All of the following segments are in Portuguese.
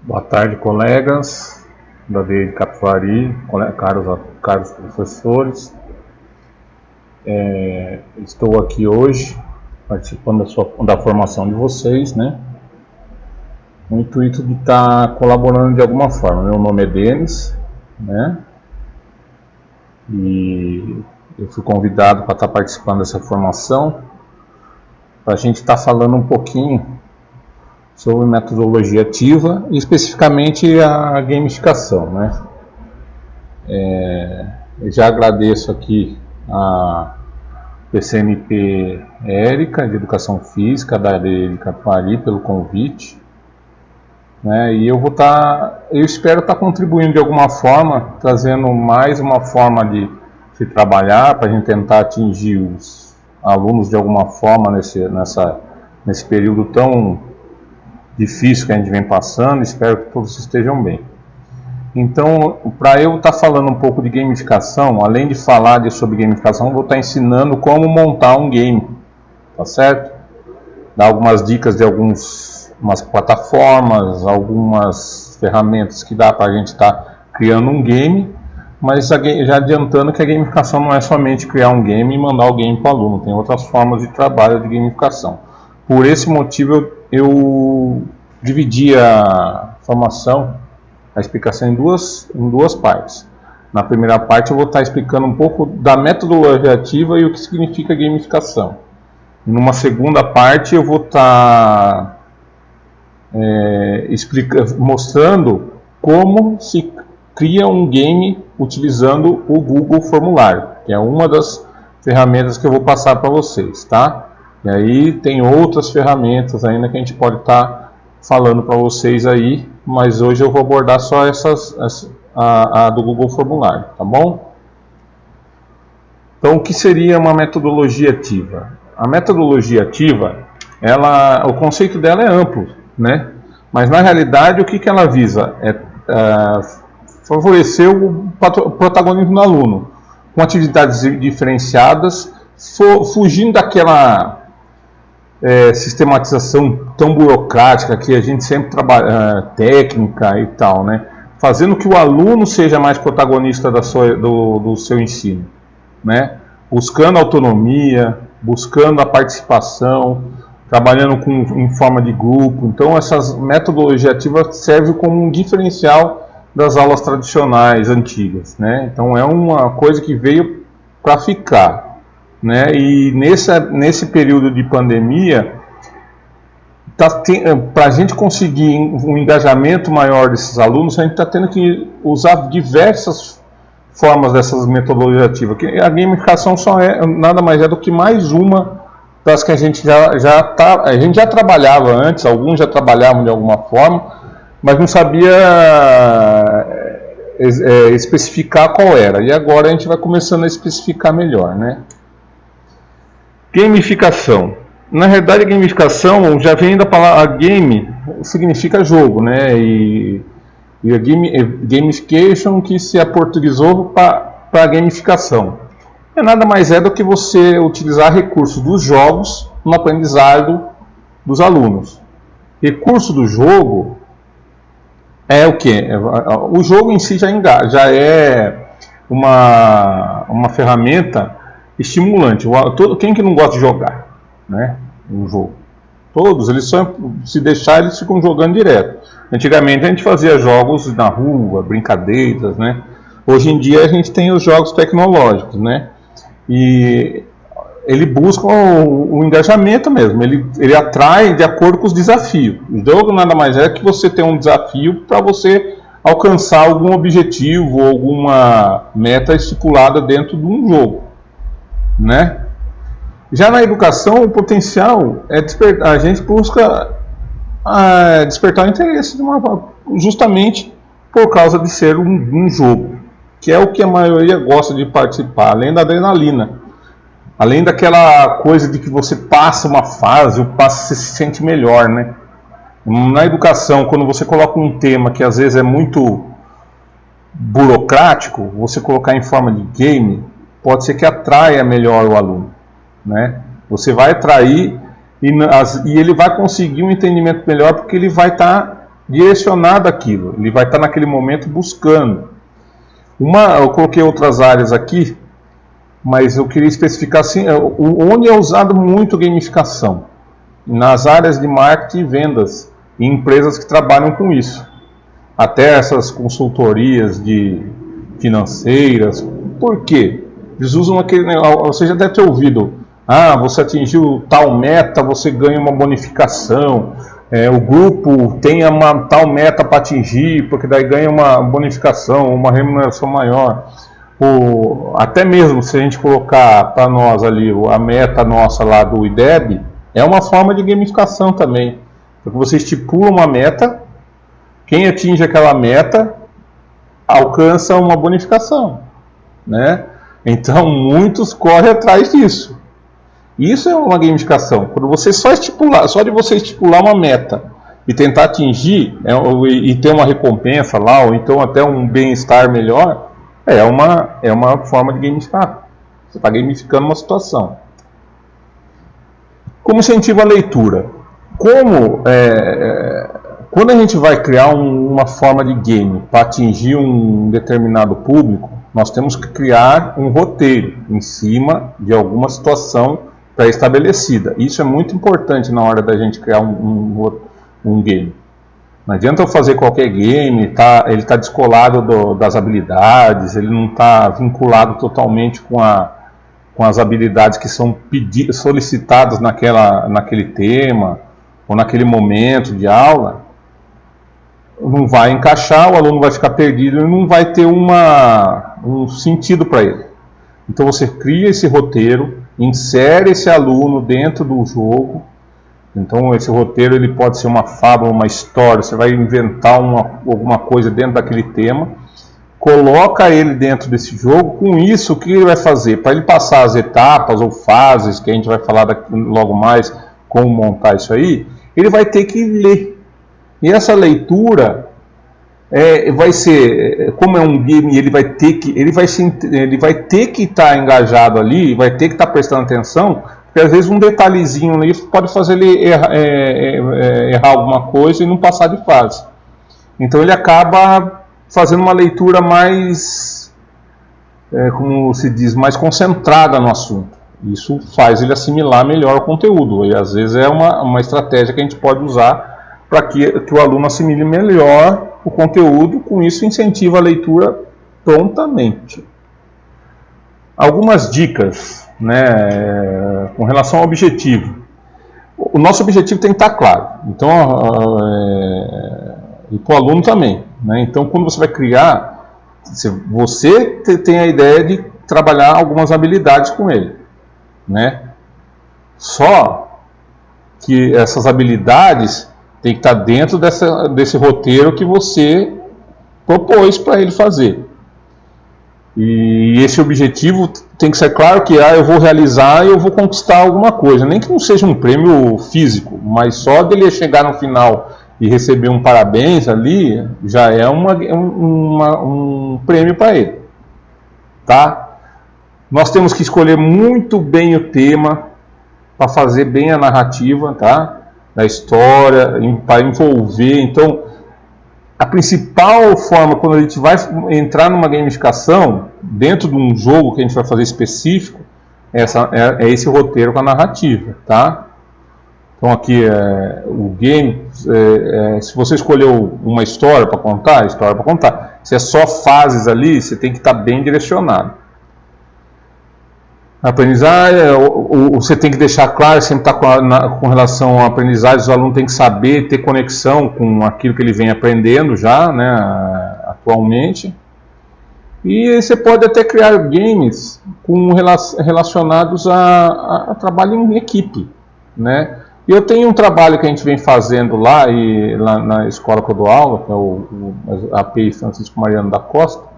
Boa tarde, colegas da DE Capivari, caros professores. Estou aqui hoje participando da formação de vocês, né? O intuito de estar colaborando de alguma forma. Meu nome é Denis, né? E eu fui convidado para estar participando dessa formação, para a gente estar falando um pouquinho sobre metodologia ativa e especificamente a gamificação, né? Eu já agradeço aqui a PCNP Érica, de Educação Física, da DE Capivari, pelo convite, né? E eu espero estar contribuindo de alguma forma, trazendo mais uma forma de se trabalhar, para a gente tentar atingir os alunos de alguma forma nesse período tão difícil que a gente vem passando. Espero que todos estejam bem. Então, para eu estar falando um pouco de gamificação, além de falar sobre gamificação, vou estar ensinando como montar um game, tá certo? Dar algumas dicas de umas plataformas, algumas ferramentas que dá para a gente estar criando um game, mas já adiantando que a gamificação não é somente criar um game e mandar o game para o aluno, tem outras formas de trabalho de gamificação. Por esse motivo eu dividi a formação, a explicação em duas partes. Na primeira parte eu vou estar explicando um pouco da metodologia ativa e o que significa gamificação. E numa segunda parte eu vou estar mostrando como se cria um game utilizando o Google Formulário, que é uma das ferramentas que eu vou passar para vocês, tá? E aí tem outras ferramentas ainda que a gente pode estar falando para vocês aí, mas hoje eu vou abordar só a do Google Formulário, tá bom? Então, o que seria uma metodologia ativa? A metodologia ativa, o conceito dela é amplo, né? Mas na realidade o que ela visa? Favorecer o protagonismo do aluno, com atividades diferenciadas, fugindo daquela sistematização tão burocrática que a gente sempre trabalha, técnica e tal, né? Fazendo que o aluno seja mais protagonista do seu ensino, né? Buscando autonomia, buscando a participação, trabalhando em forma de grupo. Então essas metodologias ativas servem como um diferencial das aulas tradicionais antigas, né? Então é uma coisa que veio para ficar, né? E nesse período de pandemia, para a gente conseguir um engajamento maior desses alunos, a gente está tendo que usar diversas formas dessas metodologias ativas. A gamificação nada mais é do que mais uma das que a gente já trabalhava antes. Alguns já trabalhavam de alguma forma, mas não sabia especificar qual era. E agora a gente vai começando a especificar melhor, né? Gamificação. Na verdade, a gamificação já vem da palavra game, significa jogo, né? E a gamification que se aportuguesou para gamificação. Nada mais é do que você utilizar recursos dos jogos no aprendizado dos alunos. Recurso do jogo é o quê? O jogo em si já é uma ferramenta estimulante. Quem que não gosta de jogar, né? Um jogo. Todos, se deixar, eles ficam jogando direto. Antigamente a gente fazia jogos na rua, brincadeiras, né? Hoje em dia a gente tem os jogos tecnológicos, né? E ele busca o engajamento mesmo. Ele atrai de acordo com os desafios. O jogo nada mais é que você tem um desafio para você alcançar algum objetivo ou alguma meta estipulada dentro de um jogo, né? Já na educação, o potencial é a gente busca despertar o interesse justamente por causa de ser um jogo, que é o que a maioria gosta de participar, além da adrenalina, além daquela coisa de que você passa uma fase, você se sente melhor, né? Na educação, quando você coloca um tema que às vezes é muito burocrático, você colocar em forma de game, pode ser que atraia melhor o aluno, né? Você vai atrair e ele vai conseguir um entendimento melhor, porque ele vai estar direcionado àquilo. Ele vai estar naquele momento buscando. Eu coloquei outras áreas aqui, mas eu queria especificar assim, onde é usado muito gamificação. Nas áreas de marketing e vendas, em empresas que trabalham com isso. Até essas consultorias financeiras. Por quê? Eles usam aquele negócio, você já deve ter ouvido, você atingiu tal meta, você ganha uma bonificação, o grupo tem uma tal meta para atingir, porque daí ganha uma bonificação, uma remuneração maior. Até mesmo se a gente colocar para nós ali a meta nossa lá do IDEB, é uma forma de gamificação também, porque você estipula uma meta, quem atinge aquela meta alcança uma bonificação, né? Então muitos correm atrás disso. Isso é uma gamificação. Quando você só de você estipular uma meta e tentar atingir e ter uma recompensa lá, ou então até um bem-estar melhor, é uma forma de gamificar. Você está gamificando uma situação. Como incentivo à leitura? Quando a gente vai criar uma forma de game para atingir um determinado público, nós temos que criar um roteiro em cima de alguma situação pré-estabelecida. Isso é muito importante na hora da gente criar um game. Não adianta eu fazer qualquer game, ele está descolado das habilidades, ele não está vinculado totalmente com as habilidades que são solicitadas naquele tema ou naquele momento de aula. Não vai encaixar, o aluno vai ficar perdido e não vai ter um sentido para ele. Então você cria esse roteiro, insere esse aluno dentro do jogo. Então esse roteiro ele pode ser uma fábula, uma história, você vai inventar alguma coisa dentro daquele tema, coloca ele dentro desse jogo. Com isso, o que ele vai fazer? Para ele passar as etapas ou fases, que a gente vai falar logo mais como montar isso aí, ele vai ter que ler. E essa leitura vai ser, como é um game, ele vai ter que estar engajado ali, vai ter que estar prestando atenção, porque às vezes um detalhezinho ali pode fazer ele errar alguma coisa e não passar de fase. Então ele acaba fazendo uma leitura mais, como se diz, mais concentrada no assunto. Isso faz ele assimilar melhor o conteúdo. E às vezes é uma estratégia que a gente pode usar para que o aluno assimile melhor o conteúdo, com isso incentiva a leitura prontamente. Algumas dicas, né, com relação ao objetivo. O nosso objetivo tem que estar claro, então, e para o aluno também, né? Então quando você vai criar, você tem a ideia de trabalhar algumas habilidades com ele, né? Só que essas habilidades tem que estar dentro desse roteiro que você propôs para ele fazer. E esse objetivo tem que ser claro que eu vou realizar e eu vou conquistar alguma coisa. Nem que não seja um prêmio físico, mas só dele chegar no final e receber um parabéns ali, já é um prêmio para ele. Tá? Nós temos que escolher muito bem o tema para fazer bem a narrativa, tá? Da história, para envolver. Então, a principal forma, quando a gente vai entrar numa gamificação, dentro de um jogo que a gente vai fazer específico, é esse roteiro com a narrativa, tá? Então aqui, o game, se você escolheu uma história para contar, história para contar. Se é só fases ali, você tem que estar bem direcionado. Aprendizagem, você tem que deixar claro, sempre está com relação à aprendizagem, os alunos têm que saber, ter conexão com aquilo que ele vem aprendendo já, né, atualmente. E você pode até criar games relacionados a trabalho em equipe, né? E eu tenho um trabalho que a gente vem fazendo lá na escola que eu dou aula, que é a API Francisco Mariano da Costa,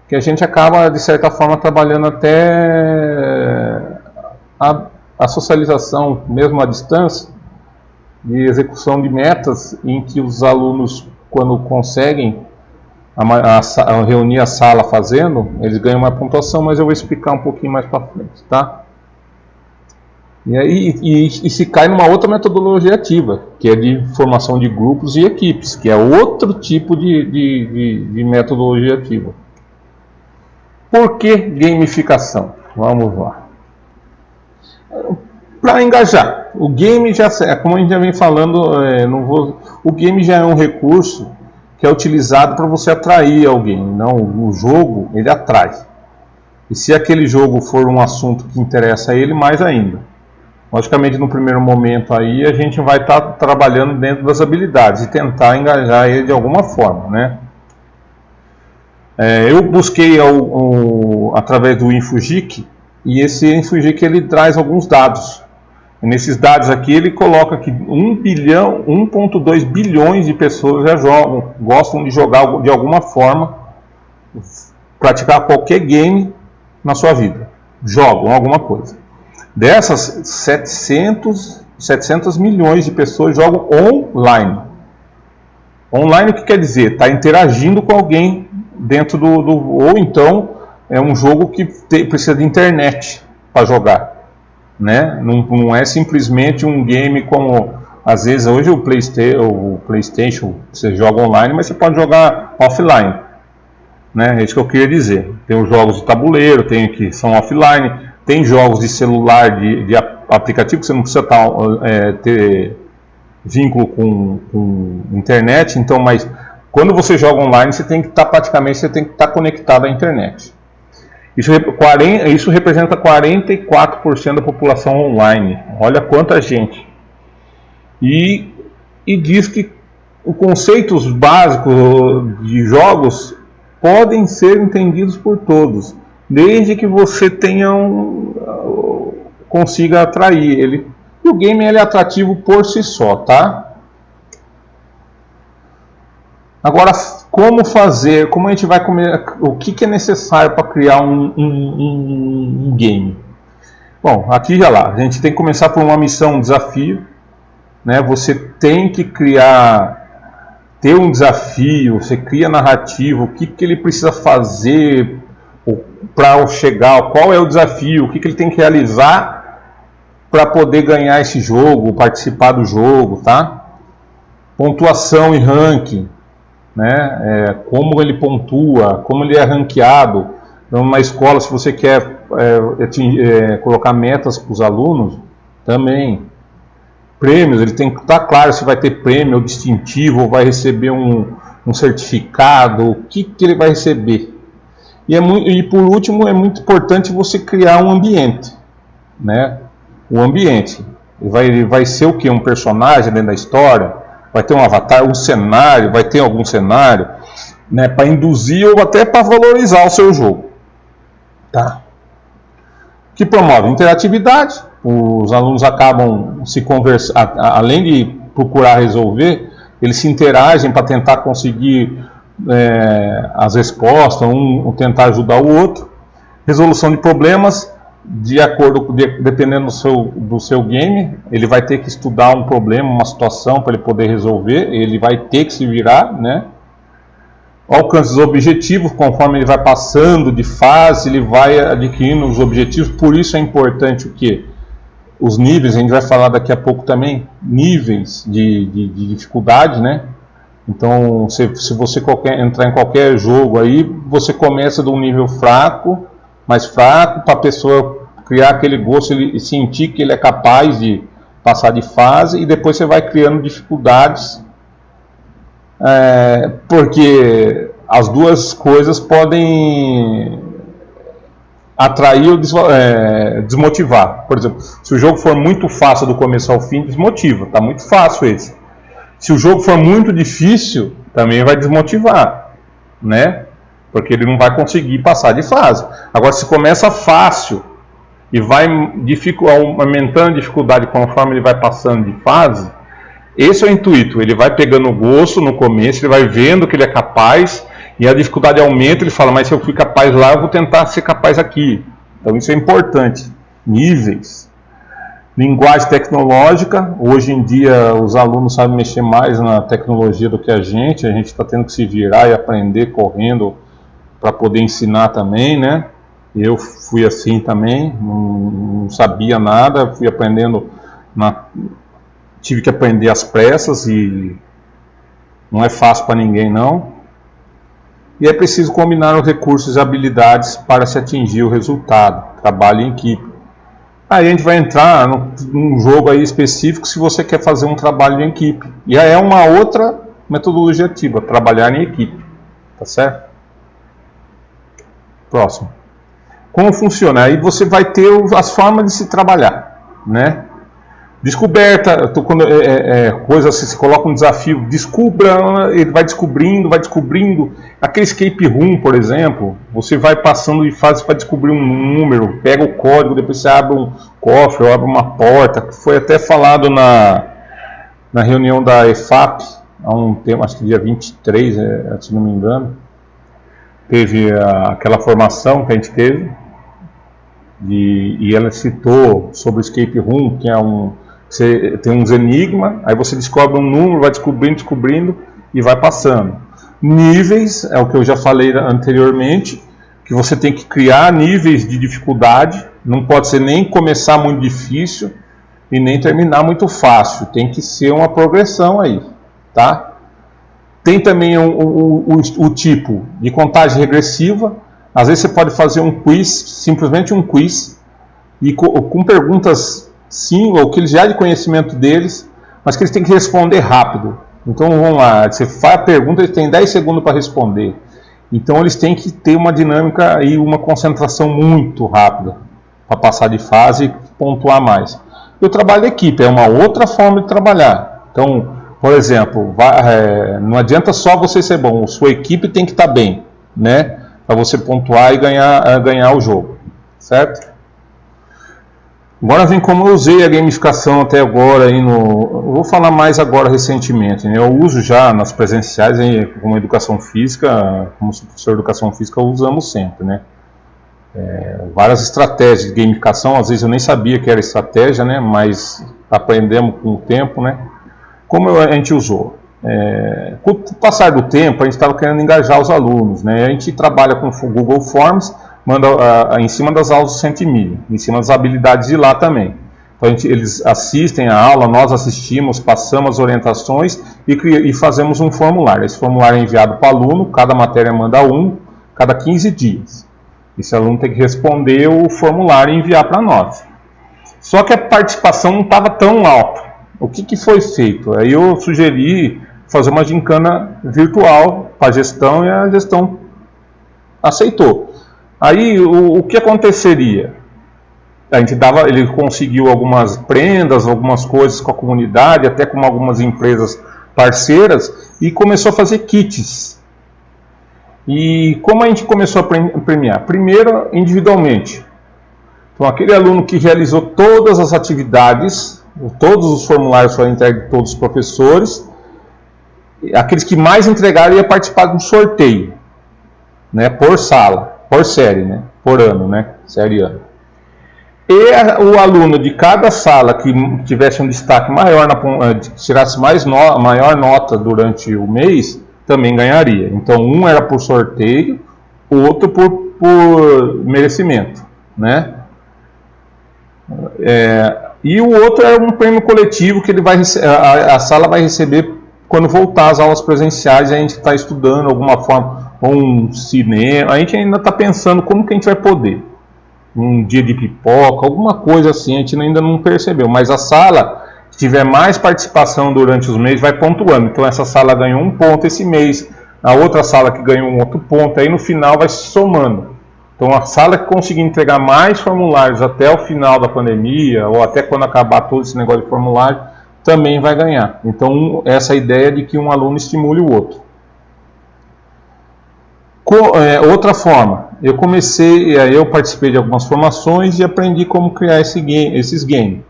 que a gente acaba, de certa forma, trabalhando até a socialização, mesmo à distância, de execução de metas, em que os alunos, quando conseguem reunir a sala fazendo, eles ganham uma pontuação, mas eu vou explicar um pouquinho mais para frente, tá? E aí e se cai numa outra metodologia ativa, que é de formação de grupos e equipes, que é outro tipo de metodologia ativa. Por que gamificação? Vamos lá. Para engajar. O game já, como a gente já vem falando, o game já é um recurso que é utilizado para você atrair alguém. Não, o jogo, ele atrai. E se aquele jogo for um assunto que interessa a ele, mais ainda. Logicamente, no primeiro momento aí, a gente vai estar trabalhando dentro das habilidades e tentar engajar ele de alguma forma, né? Eu busquei através do InfoGeek, e esse InfoGeek ele traz alguns dados. E nesses dados aqui ele coloca que 1,2 bilhões de pessoas já gostam de jogar de alguma forma, praticar qualquer game na sua vida. Jogam alguma coisa. Dessas, 700 milhões de pessoas jogam online. Online o que quer dizer? Está interagindo com alguém dentro ou então é um jogo que precisa de internet para jogar, né? Não é simplesmente um game como às vezes hoje o PlayStation você joga online, mas você pode jogar offline, né? É isso que eu queria dizer. Tem os jogos de tabuleiro, tem que são offline, tem jogos de celular de aplicativo que você não precisa ter vínculo com internet, então, mas quando você joga online, você tem que estar conectado à internet. Isso representa 44% da população online. Olha quanta gente. E diz que os conceitos básicos de jogos podem ser entendidos por todos, desde que você consiga atrair ele. E o game ele é atrativo por si só, tá? Agora, como fazer? Como a gente vai comer? O que é necessário para criar um game? Bom, aqui já lá. A gente tem que começar por uma missão, um desafio, né? Você tem que ter um desafio. Você cria narrativa. O que ele precisa fazer para chegar? Qual é o desafio? O que ele tem que realizar para poder ganhar esse jogo, participar do jogo, tá? Pontuação e ranking. Né? Como ele pontua, como ele é ranqueado. Numa escola, se você quer colocar metas para os alunos, também. Prêmios, ele tem que estar claro se vai ter prêmio ou distintivo, ou vai receber um certificado, o que ele vai receber. E por último, é muito importante você criar um ambiente. Né? O ambiente. Vai ser o quê? Um personagem dentro da história? Vai ter um avatar, um cenário, vai ter algum cenário, né, para induzir ou até para valorizar o seu jogo. Tá? Que promove interatividade. Os alunos acabam se conversando, além de procurar resolver, eles se interagem para tentar conseguir as respostas, tentar ajudar o outro. Resolução de problemas. Dependendo do seu game, ele vai ter que estudar um problema, uma situação para ele poder resolver, ele vai ter que se virar, né? Alcance os objetivos, conforme ele vai passando de fase, ele vai adquirindo os objetivos, por isso é importante o quê? Os níveis, a gente vai falar daqui a pouco também, níveis de dificuldade, né? Então, se você entrar em qualquer jogo aí, você começa de um nível mais fraco, para a pessoa criar aquele gosto e sentir que ele é capaz de passar de fase, e depois você vai criando dificuldades, porque as duas coisas podem atrair ou desmotivar. Por exemplo, se o jogo for muito fácil do começo ao fim, desmotiva, está muito fácil esse. Se o jogo for muito difícil, também vai desmotivar, né? Porque ele não vai conseguir passar de fase. Agora, se começa fácil e vai aumentando a dificuldade conforme ele vai passando de fase, esse é o intuito. Ele vai pegando gosto no começo, ele vai vendo que ele é capaz, e a dificuldade aumenta, ele fala, mas se eu fui capaz lá, eu vou tentar ser capaz aqui. Então isso é importante. Níveis. Linguagem tecnológica. Hoje em dia os alunos sabem mexer mais na tecnologia do que a gente está tendo que se virar e aprender correndo para poder ensinar também, né? Eu fui assim também, não sabia nada, fui aprendendo, tive que aprender às pressas e não é fácil para ninguém não. E é preciso combinar os recursos e habilidades para se atingir o resultado, trabalho em equipe. Aí a gente vai entrar num jogo aí específico se você quer fazer um trabalho em equipe. E aí é uma outra metodologia ativa, trabalhar em equipe, tá certo? Próximo. Como funciona? Aí você vai ter as formas de se trabalhar, né? Descoberta, quando coisa assim, você coloca um desafio, descubra, ele vai descobrindo. Aquele escape room, por exemplo, você vai passando de fase para descobrir um número, pega o código, depois você abre um cofre, ou abre uma porta. Foi até falado na reunião da EFAP, há um tempo, acho que dia 23, se não me engano, teve aquela formação que a gente teve, e ela citou sobre o escape room, que é você tem uns enigmas, aí você descobre um número, vai descobrindo e vai passando. Níveis, é o que eu já falei anteriormente, que você tem que criar níveis de dificuldade, não pode ser nem começar muito difícil e nem terminar muito fácil, tem que ser uma progressão aí, tá? Tem também o tipo de contagem regressiva. Às vezes você pode fazer um quiz, simplesmente um quiz, e com perguntas ou que já é de conhecimento deles, mas que eles têm que responder rápido. Então vamos lá, você faz a pergunta, eles têm 10 segundos para responder. Então eles têm que ter uma dinâmica e uma concentração muito rápida para passar de fase e pontuar mais. E o trabalho de equipe é uma outra forma de trabalhar. Então, por exemplo, não adianta só você ser bom, sua equipe tem que estar bem, né? Para você pontuar e ganhar o jogo, certo? Agora vem como eu usei a gamificação até agora, eu vou falar mais agora recentemente, né? Eu uso já nas presenciais, como educação física, como professor de educação física, usamos sempre, né? Várias estratégias de gamificação, às vezes eu nem sabia que era estratégia, né? Mas aprendemos com o tempo, né? Como a gente usou? Com o passar do tempo, a gente estava querendo engajar os alunos, né? A gente trabalha com o Google Forms, manda em cima das aulas do Centimília, em cima das habilidades de lá também. Então eles assistem a aula, nós assistimos, passamos as orientações e fazemos um formulário. Esse formulário é enviado para o aluno, cada matéria manda cada 15 dias. Esse aluno tem que responder o formulário e enviar para nós. Só que a participação não estava tão alta. O que foi feito? Aí eu sugeri fazer uma gincana virtual para a gestão e a gestão aceitou. Aí o que aconteceria? Ele conseguiu algumas prendas, algumas coisas com a comunidade, até com algumas empresas parceiras, e começou a fazer kits. E como a gente começou a premiar? Primeiro, individualmente. Então, aquele aluno que realizou todas as atividades, todos os formulários foram entregues a todos os professores, aqueles que mais entregaram iam participar de um sorteio, né, por sala, por série, né, por ano, né, série ano. E o aluno de cada sala que tivesse um destaque maior, tirasse maior nota durante o mês, também ganharia. Então um era por sorteio, o outro por merecimento, né? E o outro é um prêmio coletivo que a sala vai receber quando voltar às aulas presenciais. A gente está estudando alguma forma, ou um cinema, a gente ainda está pensando como que a gente vai poder. Um dia de pipoca, alguma coisa assim, a gente ainda não percebeu. Mas a sala que tiver mais participação durante os meses vai pontuando. Então essa sala ganhou 1 ponto esse mês, a outra sala que ganhou um outro ponto, aí no final vai se somando. Então a sala que conseguir entregar mais formulários até o final da pandemia, ou até quando acabar todo esse negócio de formulário, também vai ganhar. Então essa ideia de que um aluno estimule o outro. Outra forma, eu participei de algumas formações e aprendi como criar esses games.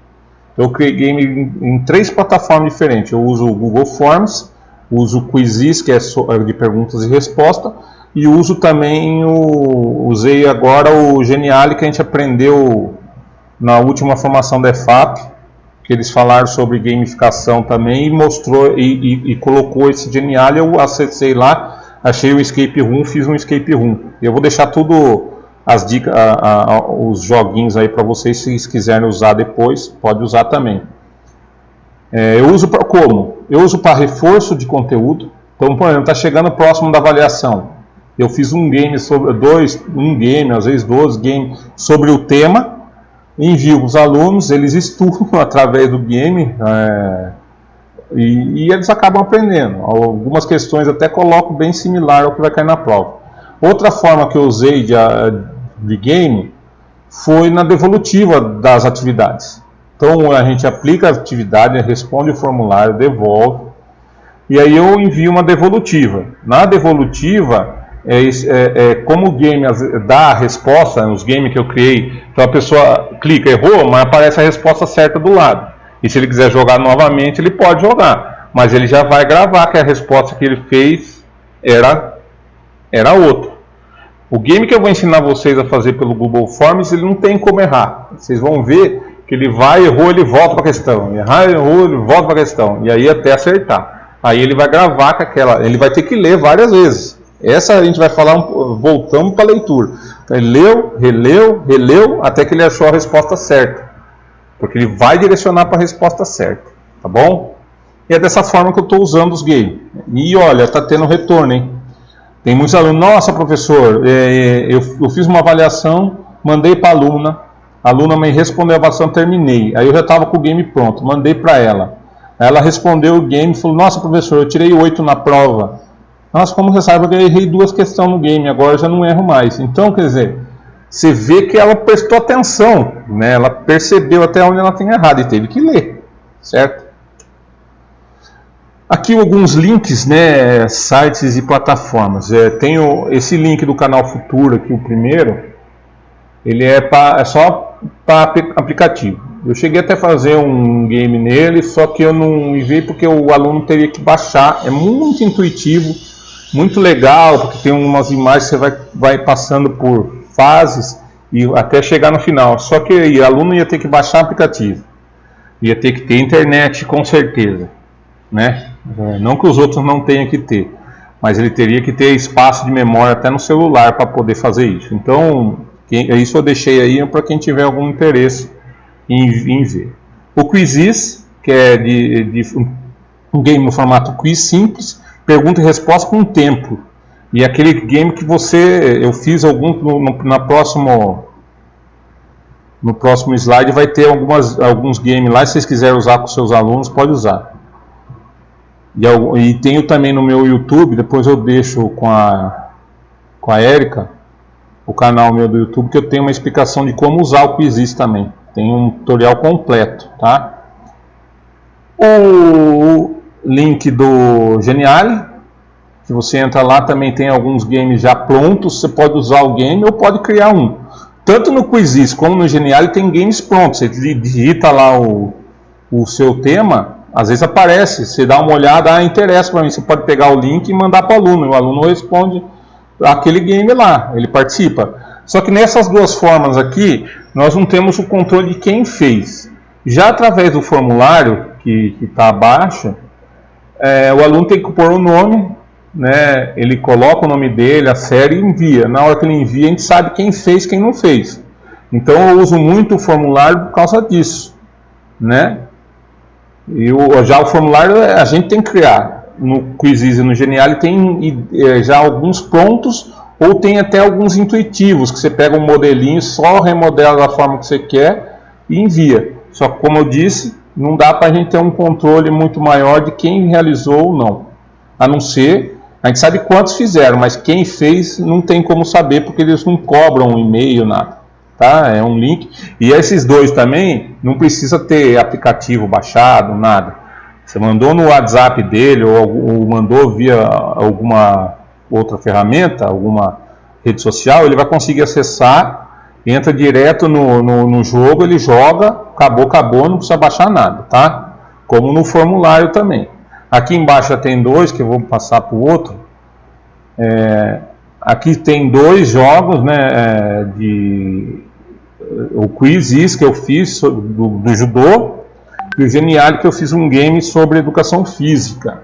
Eu criei game em 3 plataformas diferentes. Eu uso o Google Forms, uso o Quizzes, que é de perguntas e respostas, e uso também usei agora o Geniali, que a gente aprendeu na última formação da EFAP, que eles falaram sobre gamificação também, e mostrou e colocou esse Geniali. Eu acessei lá, achei o escape room, fiz um escape room. Eu vou deixar tudo as dicas, os joguinhos aí para vocês, se quiserem usar depois, pode usar também. Eu uso como? Eu uso para reforço de conteúdo. Então, por exemplo, está chegando próximo da avaliação. Eu fiz um game sobre às vezes 12 games sobre o tema, envio para os alunos, eles estudam através do game e eles acabam aprendendo. Algumas questões até coloco bem similar ao que vai cair na prova. Outra forma que eu usei de game foi na devolutiva das atividades. Então a gente aplica a atividade, responde o formulário, devolve, e aí eu envio uma devolutiva. Na devolutiva, como o game dá a resposta, os games que eu criei, então a pessoa clica, errou, mas aparece a resposta certa do lado. E se ele quiser jogar novamente, ele pode jogar, mas ele já vai gravar que a resposta que ele fez era outra. O game que eu vou ensinar vocês a fazer pelo Google Forms, ele não tem como errar. Vocês vão ver que ele vai, errou, ele volta para a questão. Errou, ele volta para a questão. E aí até acertar. Aí ele vai gravar com aquela... Ele vai ter que ler várias vezes. Essa a gente vai falar, voltamos para a leitura. Ele leu, releu, até que ele achou a resposta certa. Porque ele vai direcionar para a resposta certa. Tá bom? E é dessa forma que eu estou usando os games. E olha, está tendo retorno, hein? Tem muitos alunos, nossa professor, eu fiz uma avaliação, mandei para a aluna me respondeu a avaliação, terminei. Aí eu já estava com o game pronto, mandei para ela. Ela respondeu o game e falou, nossa professor, eu tirei 8 na prova. Nossa, como você sabe, eu errei 2 questões no game, agora eu já não erro mais. Então, quer dizer, você vê que ela prestou atenção, né? Ela percebeu até onde ela tem errado e teve que ler, certo? Aqui alguns links, né, sites e plataformas. Tenho esse link do canal Futuro aqui, o primeiro. Ele é só para aplicativo. Eu cheguei até a fazer um game nele, só que eu não enviei porque o aluno teria que baixar. É muito intuitivo, muito legal, porque tem umas imagens que você vai passando por fases e até chegar no final. Só que o aluno ia ter que baixar o aplicativo. Ia ter que ter internet, com certeza, né? Não que os outros não tenham que ter, mas ele teria que ter espaço de memória até no celular para poder fazer isso. Então, isso eu deixei aí para quem tiver algum interesse em ver. O Quizzes, que é um game no formato quiz simples, pergunta e resposta com tempo. E aquele game que eu fiz no próximo slide vai ter alguns games lá, se vocês quiserem usar com seus alunos, pode usar. E tenho também no meu YouTube, depois eu deixo com a Érica, o canal meu do YouTube, que eu tenho uma explicação de como usar o Quizzes também. Tem um tutorial completo, tá? O link do Geniali, se você entra lá, também tem alguns games já prontos, você pode usar o game ou pode criar um. Tanto no Quizzes como no Geniali tem games prontos, você digita lá o seu tema, às vezes aparece, você dá uma olhada, interessa para mim, você pode pegar o link e mandar para o aluno, e o aluno responde aquele game lá, ele participa. Só que nessas duas formas aqui, nós não temos o controle de quem fez. Já através do formulário, que está abaixo, o aluno tem que pôr o nome, né, ele coloca o nome dele, a série e envia. Na hora que ele envia, a gente sabe quem fez, quem não fez. Então eu uso muito o formulário por causa disso, né? E já o formulário a gente tem que criar. No Quizzes e no Geniali tem já alguns prontos, ou tem até alguns intuitivos, que você pega um modelinho, só remodela da forma que você quer e envia. Só que, como eu disse, não dá para a gente ter um controle muito maior de quem realizou ou não. A não ser, a gente sabe quantos fizeram, mas quem fez não tem como saber, porque eles não cobram um e-mail, nada. Tá? É um link. E esses dois também não precisa ter aplicativo baixado, nada. Você mandou no WhatsApp dele ou mandou via alguma outra ferramenta, alguma rede social, ele vai conseguir acessar, entra direto no jogo, ele joga, acabou, não precisa baixar nada, tá? Como no formulário também. Aqui embaixo já tem dois, que eu vou passar para o outro. Aqui tem dois jogos, né, o Quizzes que eu fiz do judô e o Geniali que eu fiz um game sobre educação física,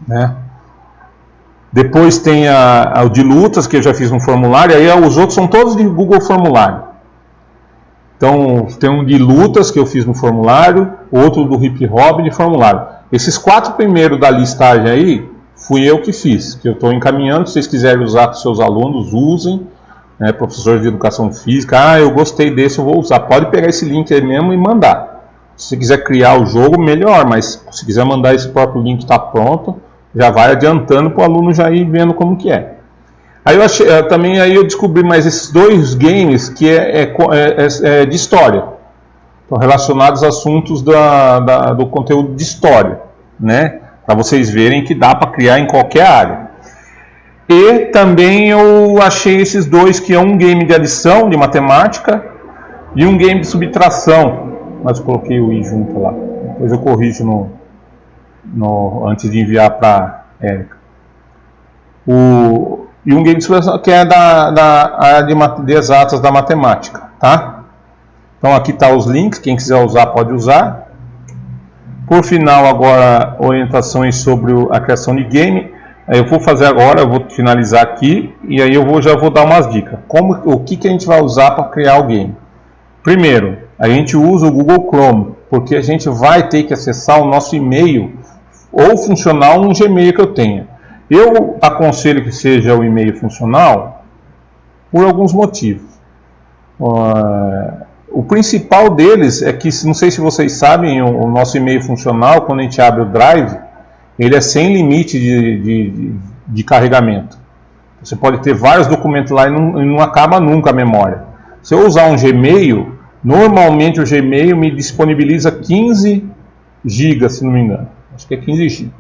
né? Depois tem o de lutas, que eu já fiz no formulário, aí os outros são todos de Google Formulário. Então, tem um de lutas que eu fiz no formulário, outro do hip hop de formulário. Esses 4 primeiros da listagem aí, fui eu que fiz, que eu estou encaminhando. Se vocês quiserem usar com seus alunos, usem. Né, professores de educação física, eu gostei desse, eu vou usar. Pode pegar esse link aí mesmo e mandar. Se você quiser criar o jogo, melhor, mas se quiser mandar esse próprio link que está pronto, já vai adiantando para o aluno já ir vendo como que é. Aí eu descobri mais esses 2 games que é de história. Estão relacionados a assuntos do conteúdo de história, né? Para vocês verem que dá para criar em qualquer área. E também eu achei esses 2 que é um game de adição, de matemática, e um game de subtração. Mas eu coloquei o i junto lá. Depois eu corrijo antes de enviar para a Érica. E um game de subtração que é da área de exatas da matemática, tá? Então aqui está os links, quem quiser usar pode usar. Por final, agora, orientações sobre a criação de game. Eu vou fazer agora, eu vou finalizar aqui, e aí eu já vou dar umas dicas. O que a gente vai usar para criar o game? Primeiro, a gente usa o Google Chrome, porque a gente vai ter que acessar o nosso e-mail, ou funcional, um Gmail que eu tenha. Eu aconselho que seja o e-mail funcional, por alguns motivos. O principal deles é que, não sei se vocês sabem, o nosso e-mail funcional, quando a gente abre o Drive, ele é sem limite de carregamento. Você pode ter vários documentos lá e não acaba nunca a memória. Se eu usar um Gmail, normalmente o Gmail me disponibiliza 15 GB, se não me engano. Acho que é 15 GB.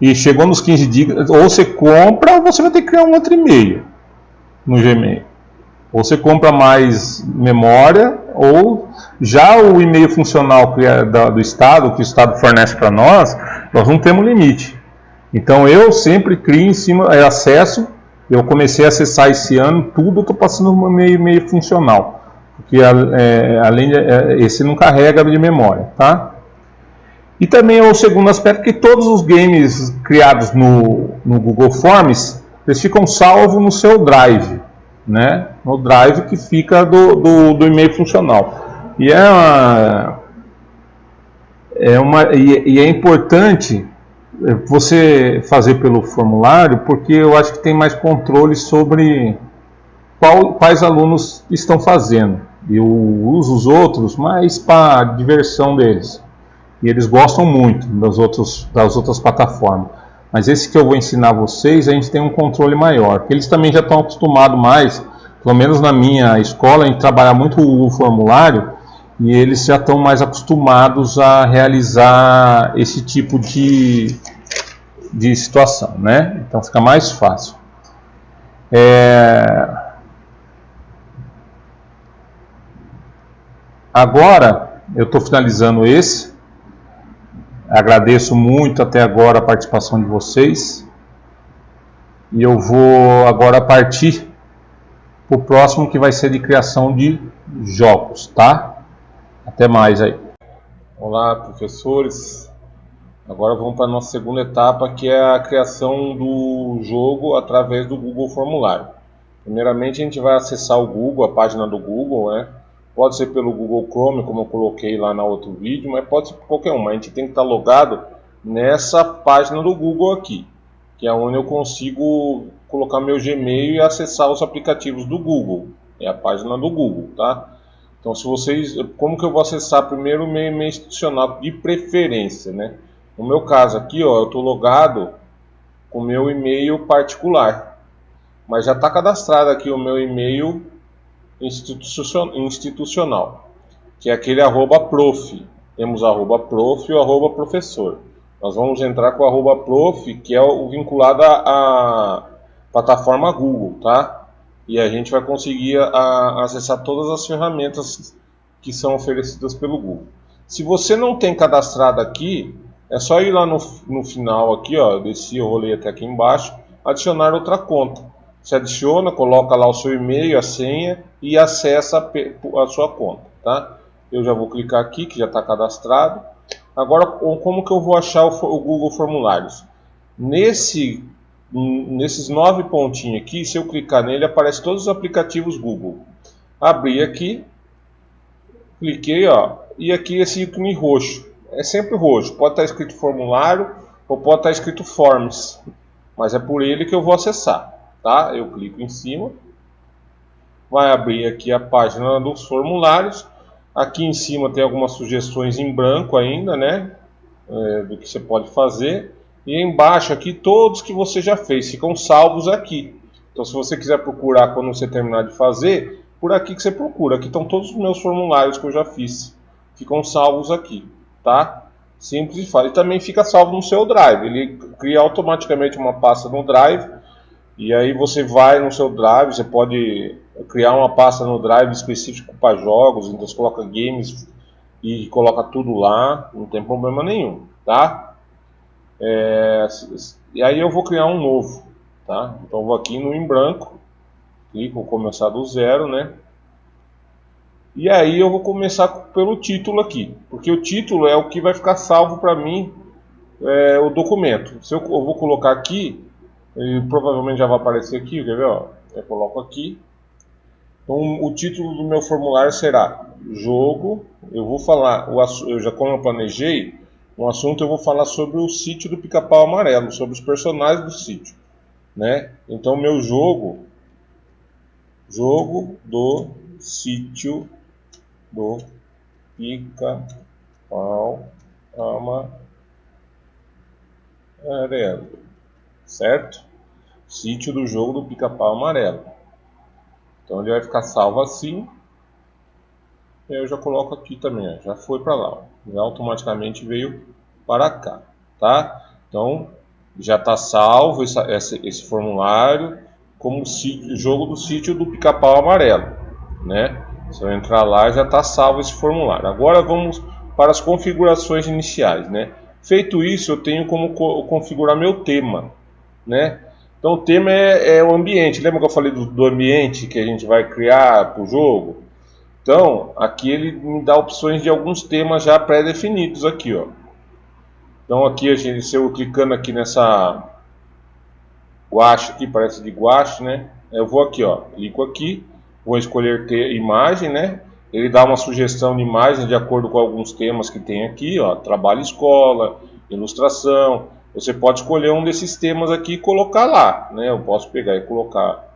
E chegou nos 15 GB, ou você compra ou você vai ter que criar um outro e-mail no Gmail. Ou você compra mais memória, ou já o e-mail funcional que é do Estado, que o Estado fornece para nós não temos limite. Então eu sempre crio em cima, acesso. Eu comecei a acessar esse ano, tudo eu estou passando no e-mail funcional. Porque esse não carrega de memória, tá? E também o segundo aspecto, que todos os games criados no Google Forms, eles ficam salvos no seu Drive, né? No Drive que fica do e-mail funcional. E é importante você fazer pelo formulário, porque eu acho que tem mais controle sobre quais alunos estão fazendo. Eu uso os outros mais para a diversão deles. E eles gostam muito das outras plataformas. Mas esse que eu vou ensinar vocês, a gente tem um controle maior. Porque eles também já estão acostumados mais, pelo menos na minha escola, a gente trabalha muito o formulário, e eles já estão mais acostumados a realizar esse tipo de situação, né? Então fica mais fácil. Agora, eu estou finalizando esse. Agradeço muito até agora a participação de vocês. E eu vou agora partir para o próximo, que vai ser de criação de jogos, tá? Até mais aí. Olá, professores. Agora vamos para a nossa segunda etapa, que é a criação do jogo através do Google Formulário. Primeiramente a gente vai acessar o Google, a página do Google, né? Pode ser pelo Google Chrome, como eu coloquei lá no outro vídeo, mas pode ser por qualquer um. A gente tem que estar logado nessa página do Google aqui, que é onde eu consigo colocar meu Gmail e acessar os aplicativos do Google. É a página do Google, tá? Então, como que eu vou acessar primeiro o meu e-mail institucional de preferência, né? No meu caso aqui, ó, eu estou logado com o meu e-mail particular, mas já está cadastrado aqui o meu e-mail institucional, que é aquele @prof. Temos @prof e o @professor. Nós vamos entrar com o @prof, que é o vinculado à plataforma Google, tá? E a gente vai conseguir acessar todas as ferramentas que são oferecidas pelo Google. Se você não tem cadastrado aqui, é só ir lá no final aqui, ó, eu desci, eu rolei até aqui embaixo, adicionar outra conta. Você adiciona, coloca lá o seu e-mail, a senha e acessa a sua conta, tá? Eu já vou clicar aqui, que já está cadastrado. Agora, como que eu vou achar o Google Formulários? Nesse nesses 9 pontinhos aqui, se eu clicar nele, aparece todos os aplicativos Google. Abri aqui, cliquei, ó, e aqui esse ícone roxo. É sempre roxo, pode estar escrito formulário ou pode estar escrito Forms, mas é por ele que eu vou acessar, tá? Eu clico em cima, vai abrir aqui a página dos formulários. Aqui em cima tem algumas sugestões em branco ainda, né? Do que você pode fazer. E embaixo aqui todos que você já fez ficam salvos aqui. Então se você quiser procurar quando você terminar de fazer, por aqui que você procura. Aqui estão todos os meus formulários que eu já fiz. Ficam salvos aqui, tá? Simples e fácil. E também fica salvo no seu Drive. Ele cria automaticamente uma pasta no Drive. E aí você vai no seu Drive, você pode criar uma pasta no Drive específico para jogos. Então você coloca games e coloca tudo lá. Não tem problema nenhum, tá? E aí eu vou criar um novo, tá? Então eu vou aqui no em branco, clico, vou começar do zero, né? E aí eu vou começar pelo título aqui, porque o título é o que vai ficar salvo para mim, o documento. Se eu vou colocar aqui, e provavelmente já vai aparecer aqui, quer ver? Ó? Eu coloco aqui. Então o título do meu formulário será jogo. Eu vou falar, como eu planejei um assunto, eu vou falar sobre o sítio do Pica-Pau Amarelo, sobre os personagens do sítio, né? Então meu jogo do sítio do Pica-Pau Amarelo, certo? Sítio do jogo do Pica-Pau Amarelo. Então ele vai ficar salvo assim. E eu já coloco aqui também, ó, já foi para lá, ó, já automaticamente veio para cá, tá? Então já está salvo esse formulário como jogo do sítio do Pica-Pau Amarelo, né? Se eu entrar lá, já está salvo esse formulário. Agora vamos para as configurações iniciais, né? Feito isso, eu tenho como configurar meu tema, né? Então o tema é o ambiente. Lembra que eu falei do ambiente que a gente vai criar para o jogo? Então, aqui ele me dá opções de alguns temas já pré-definidos aqui, ó. Então aqui, se eu clicando aqui nessa guache aqui, parece de guache, né? Eu vou aqui, ó, clico aqui, vou escolher imagem, né? Ele dá uma sugestão de imagem de acordo com alguns temas que tem aqui, ó, trabalho, escola, ilustração. Você pode escolher um desses temas aqui e colocar lá, né? Eu posso pegar e colocar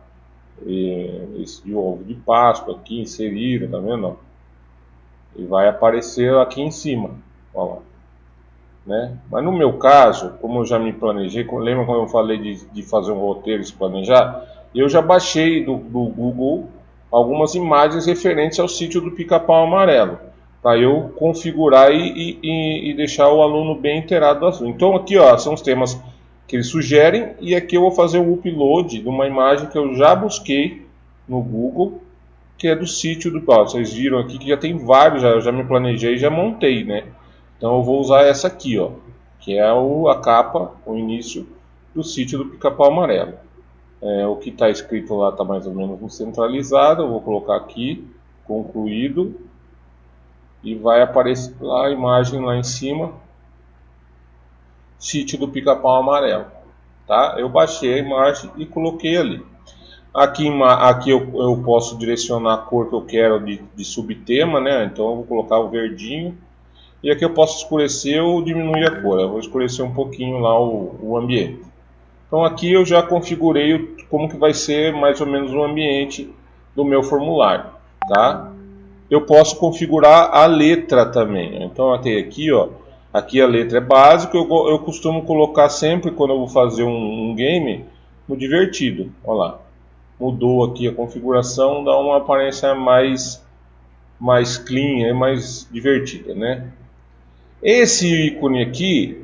esse de ovo de Páscoa aqui, inserir, tá vendo? E vai aparecer aqui em cima, ó lá, né? Mas no meu caso, como eu já me planejei, lembra quando eu falei de fazer um roteiro e se planejar? Eu já baixei do Google algumas imagens referentes ao sítio do Pica-Pau Amarelo, para eu configurar e deixar o aluno bem inteirado do assunto. Então aqui, ó, são os temas que eles sugerem, e aqui eu vou fazer um upload de uma imagem que eu já busquei no Google, que é do sítio do Pica-Pau. Vocês viram aqui que já tem vários, já me planejei e já montei, né? Então eu vou usar essa aqui, ó, que é a capa, o início do sítio do Pica-Pau Amarelo. O que está escrito lá está mais ou menos centralizado. Eu vou colocar aqui, concluído, e vai aparecer lá a imagem lá em cima, sítio do Pica-Pau Amarelo, tá? Eu baixei a imagem e coloquei ali. Aqui eu posso direcionar a cor que eu quero de subtema, né? Então eu vou colocar o verdinho. E aqui eu posso escurecer ou diminuir a cor. Eu vou escurecer um pouquinho lá o ambiente. Então aqui eu já configurei como que vai ser mais ou menos o ambiente do meu formulário, tá? Eu posso configurar a letra também. Então até aqui, ó, aqui a letra é básica. Eu costumo colocar sempre quando eu vou fazer um game no divertido. Olha lá, mudou aqui a configuração, dá uma aparência mais clean, mais divertida, né? Esse ícone aqui,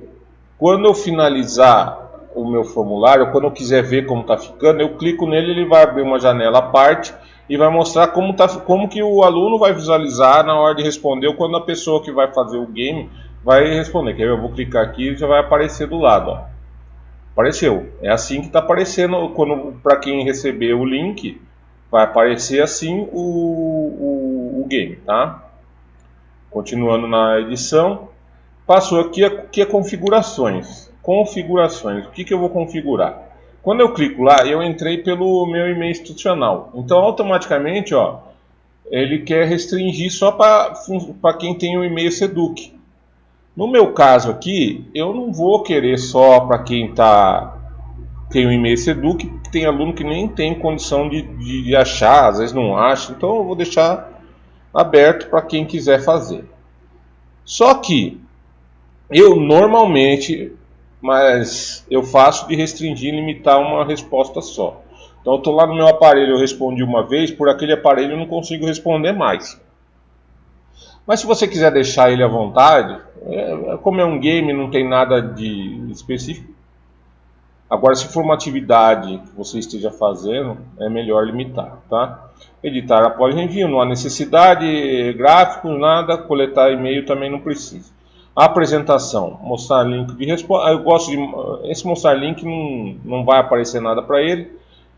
quando eu finalizar o meu formulário, quando eu quiser ver como está ficando, eu clico nele, ele vai abrir uma janela à parte e vai mostrar como que o aluno vai visualizar na hora de responder, ou quando a pessoa que vai fazer o game vai responder. Quer ver? Eu vou clicar aqui e já vai aparecer do lado, ó. Apareceu. É assim que está aparecendo, para quem receber o link, vai aparecer assim o game, tá? Continuando na edição. Passou aqui a configurações. Configurações. O que eu vou configurar? Quando eu clico lá, eu entrei pelo meu e-mail institucional. Então, automaticamente, ó, ele quer restringir só para quem tem o e-mail Seduc. No meu caso aqui, eu não vou querer só para quem tem o e-mail Seduc, porque tem aluno que nem tem condição de achar, às vezes não acha. Então, eu vou deixar aberto para quem quiser fazer. Só que eu normalmente, mas eu faço de restringir e limitar uma resposta só. Então eu estou lá no meu aparelho, eu respondi uma vez, por aquele aparelho eu não consigo responder mais. Mas se você quiser deixar ele à vontade, como é um game, não tem nada de específico. Agora, se for uma atividade que você esteja fazendo, é melhor limitar, tá? Editar após envio, não há necessidade, gráficos, nada, coletar e-mail também não precisa. A apresentação, mostrar link de resposta. Eu gosto de esse mostrar link, não vai aparecer nada para ele.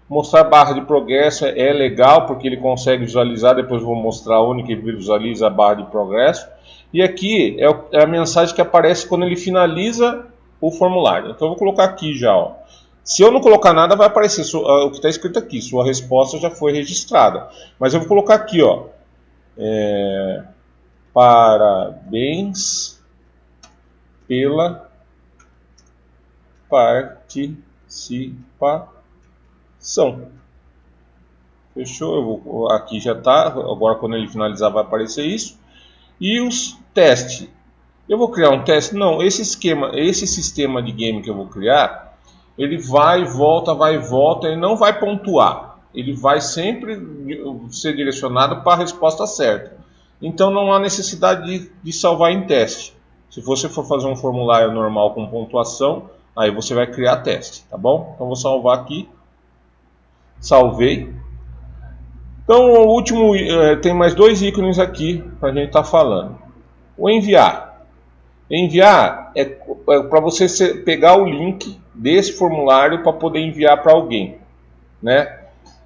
Mostrar barra de progresso é legal porque ele consegue visualizar. Depois eu vou mostrar onde que ele visualiza a barra de progresso. E aqui é a mensagem que aparece quando ele finaliza o formulário. Então eu vou colocar aqui já, ó. Se eu não colocar nada, vai aparecer o que está escrito aqui. Sua resposta já foi registrada. Mas eu vou colocar aqui, ó. Parabéns pela participação. Fechou? Aqui já está. Agora, quando ele finalizar, vai aparecer isso. E os testes. Eu vou criar um teste? Não, esse sistema de game que eu vou criar, ele vai e volta, ele não vai pontuar. Ele vai sempre ser direcionado para a resposta certa. Então não há necessidade de salvar em teste. Se você for fazer um formulário normal com pontuação, aí você vai criar teste, tá bom? Então vou salvar aqui. Salvei. Então o último, tem mais dois ícones aqui para a gente estar falando. O enviar. Enviar é para você pegar o link desse formulário para poder enviar para alguém, né?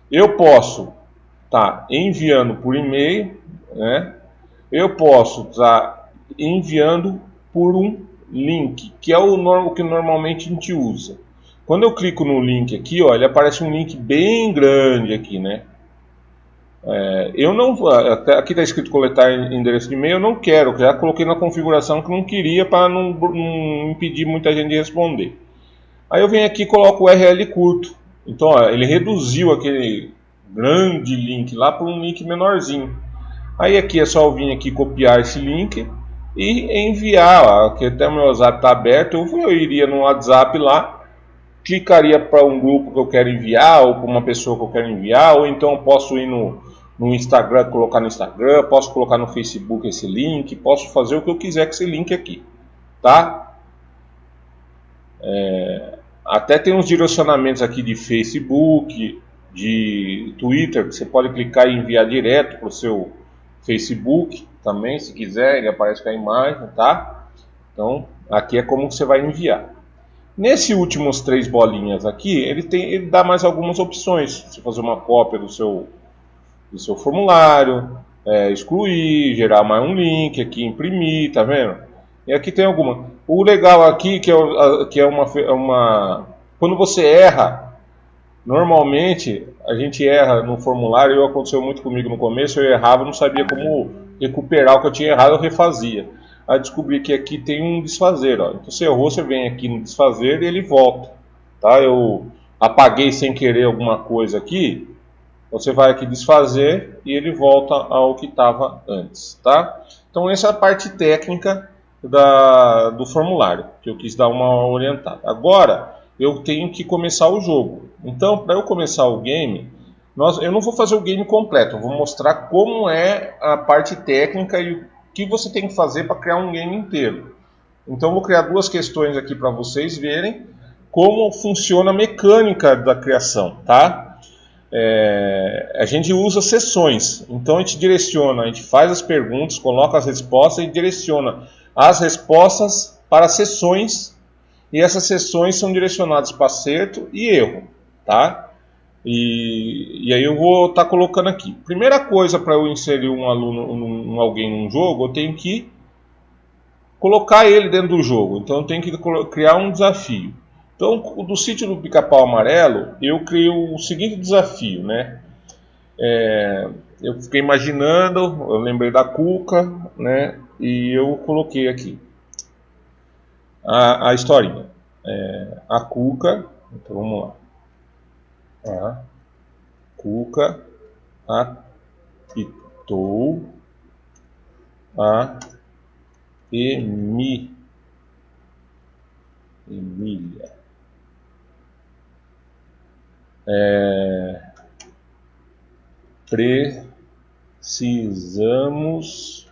Eu posso estar enviando por e-mail, né? Eu posso estar enviando por um link, que é o que normalmente a gente usa. Quando eu clico no link aqui, ó, ele aparece um link bem grande aqui, né? Eu não, aqui está escrito coletar endereço de e-mail, eu não quero, já coloquei na configuração que não queria para não impedir muita gente de responder. Aí eu venho aqui e coloco o URL curto. Então ó, ele reduziu aquele grande link lá para um link menorzinho. Aí aqui é só eu vir aqui copiar esse link e enviar. Ó, aqui até o meu WhatsApp está aberto, eu iria no WhatsApp lá, clicaria para um grupo que eu quero enviar ou para uma pessoa que eu quero enviar, ou então eu posso ir no Instagram, colocar no Instagram, posso colocar no Facebook esse link, posso fazer o que eu quiser com esse link aqui, tá? Até tem uns direcionamentos aqui de Facebook, de Twitter, que você pode clicar e enviar direto para o seu Facebook também, se quiser, ele aparece com a imagem, tá? Então, aqui é como você vai enviar. Nesse últimos três bolinhas aqui, ele dá mais algumas opções. Você fazer uma cópia do seu formulário, excluir, gerar mais um link aqui, imprimir, tá vendo? E aqui tem alguma. O legal aqui que é uma quando você erra, normalmente a gente erra no formulário. Aconteceu muito comigo no começo, eu errava, não sabia como recuperar o que eu tinha errado, eu refazia. Aí descobri que aqui tem um desfazer, ó. Então você errou, você vem aqui no desfazer e ele volta, tá? Eu apaguei sem querer alguma coisa aqui, você vai aqui desfazer e ele volta ao que estava antes, tá? Então essa é a parte técnica do formulário, que eu quis dar uma orientada. Agora eu tenho que começar o jogo. Então, para eu começar o game, eu não vou fazer o game completo, eu vou mostrar como é a parte técnica e o que você tem que fazer para criar um game inteiro. Então eu vou criar duas questões aqui para vocês verem como funciona a mecânica da criação, tá? A gente usa sessões, então a gente direciona, a gente faz as perguntas, coloca as respostas e direciona as respostas para sessões, e essas sessões são direcionadas para acerto e erro, tá? E aí eu vou estar colocando aqui. Primeira coisa, para eu inserir um aluno, alguém num jogo, eu tenho que colocar ele dentro do jogo. Então eu tenho que criar um desafio. Então Então, do sítio do Pica-Pau Amarelo, eu criei o seguinte desafio, né? Eu fiquei imaginando, eu lembrei da Cuca, né? E eu coloquei aqui a historinha. A Cuca, então vamos lá. A Cuca apitou a Emília. Precisamos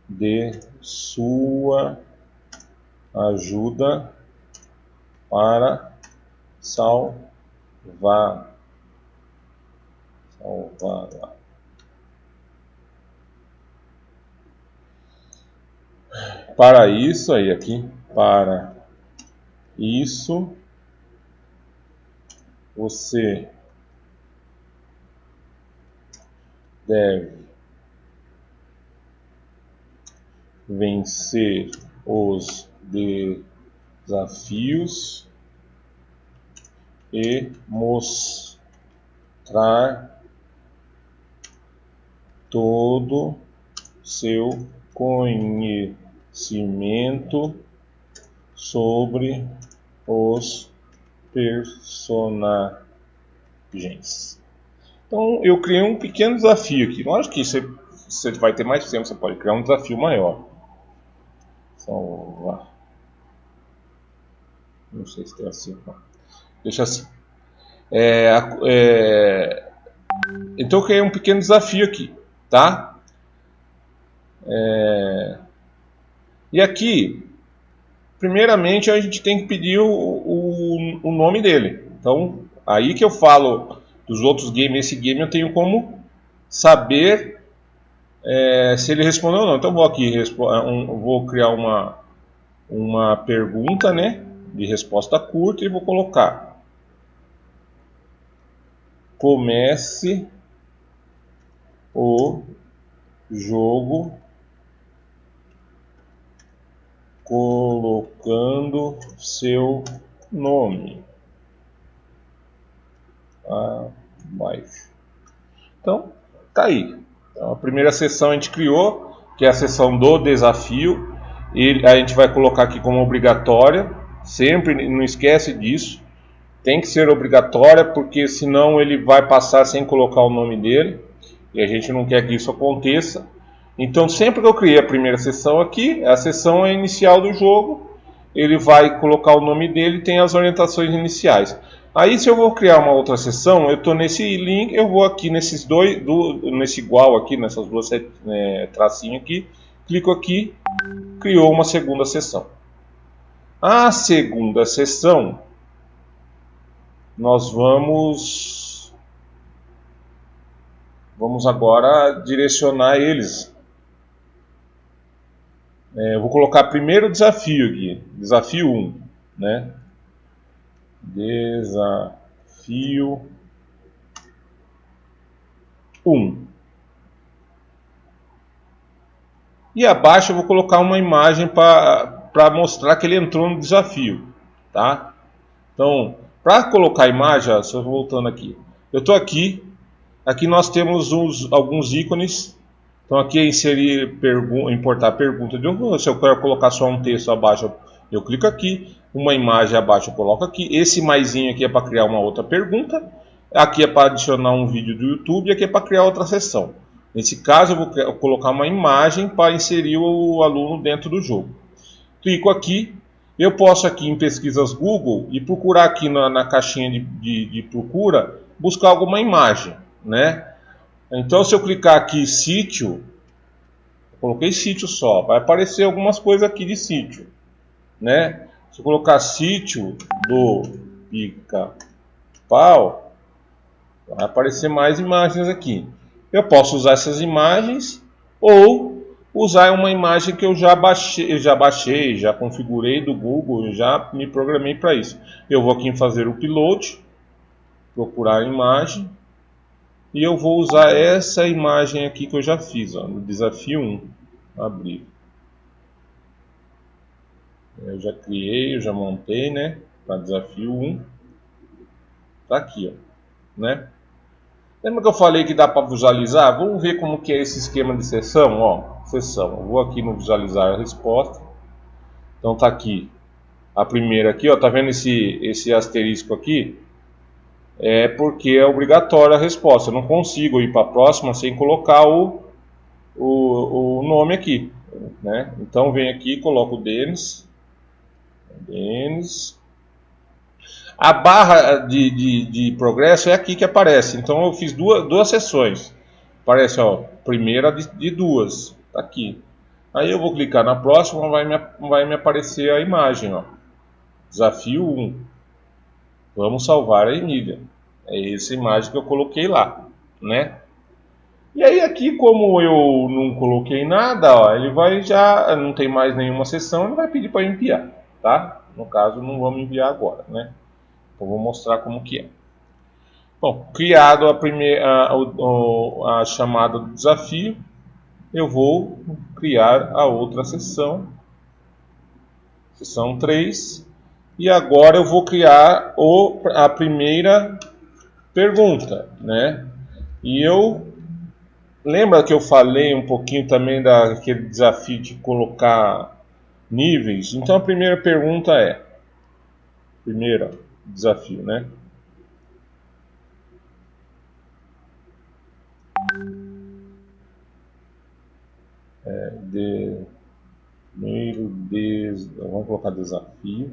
de sua ajuda para salvá-la. Para isso, para isso, você deve vencer os desafios e mostrar todo seu conhecimento sobre os personagens. Então eu criei um pequeno desafio aqui. Lógico que você vai ter mais tempo, você pode criar um desafio maior. Não sei se tem assim. Deixa assim. Então eu criei um pequeno desafio aqui, tá? E aqui, primeiramente a gente tem que pedir o nome dele. Então, aí que eu falo dos outros games, esse game eu tenho como saber se ele respondeu ou não. Então vou criar uma pergunta, né, de resposta curta e vou colocar: comece o jogo colocando seu nome abaixo. Então, tá aí. Então, a primeira sessão a gente criou, que é a sessão do desafio. A gente vai colocar aqui como obrigatória. Sempre não esquece disso. Tem que ser obrigatória, porque senão ele vai passar sem colocar o nome dele. E a gente não quer que isso aconteça. Então, sempre que eu criei a primeira sessão aqui, a sessão inicial do jogo, ele vai colocar o nome dele e tem as orientações iniciais. Aí, se eu vou criar uma outra sessão, eu estou nesse link, eu vou aqui nesses nesse igual aqui, nessas duas tracinhos aqui, clico aqui, criou uma segunda sessão. A segunda sessão, nós vamos agora direcionar eles. Eu vou colocar primeiro o desafio aqui, desafio 1, né? Desafio 1. E abaixo eu vou colocar uma imagem para mostrar que ele entrou no desafio, tá? Então, para colocar a imagem, só voltando aqui, eu estou aqui nós temos alguns ícones. Então aqui é inserir, importar pergunta de um. Se eu quero colocar só um texto abaixo, eu clico aqui. Uma imagem abaixo eu coloco aqui. Esse maisinho aqui é para criar uma outra pergunta. Aqui é para adicionar um vídeo do YouTube. E aqui é para criar outra sessão. Nesse caso eu vou colocar uma imagem para inserir o aluno dentro do jogo. Clico aqui. Eu posso aqui em pesquisas Google e procurar aqui na caixinha de procura, buscar alguma imagem, né? Então, se eu clicar aqui sítio, eu coloquei sítio só, vai aparecer algumas coisas aqui de sítio, né? Se eu colocar sítio do Pica-Pau, vai aparecer mais imagens aqui. Eu posso usar essas imagens ou usar uma imagem que eu já baixei, já configurei do Google, já me programei para isso. Eu vou aqui em fazer o upload, procurar a imagem. E eu vou usar essa imagem aqui que eu já fiz, ó, no desafio 1. Abrir. Eu já criei, eu já montei, né? colocar desafio 1. Tá aqui, ó, né? Lembra que eu falei que dá para visualizar? Vamos ver como que é esse esquema de sessão, ó. Sessão. Eu vou aqui no visualizar a resposta. Então tá aqui a primeira aqui, ó. Tá vendo esse asterisco aqui? É porque é obrigatória a resposta. Eu não consigo ir para a próxima sem colocar o nome aqui, né? Então vem aqui e coloco o Denis. A barra de progresso é aqui que aparece. Então eu fiz duas sessões. Aparece, ó, primeira de duas. Tá aqui. Aí eu vou clicar na próxima, vai me aparecer a imagem, ó. Desafio 1. Vamos salvar a Emília. É essa imagem que eu coloquei lá, né? E aí aqui, como eu não coloquei nada, ó, ele vai já, não tem mais nenhuma sessão, ele vai pedir para enviar, tá? No caso, não vamos enviar agora, né? Então vou mostrar como que é. Bom, criado a chamada do desafio, eu vou criar a outra sessão, sessão 3, e agora eu vou criar a primeira pergunta, né? E lembra que eu falei um pouquinho também daquele desafio de colocar níveis? Então a primeira pergunta é, primeiro desafio, né? Vamos colocar desafio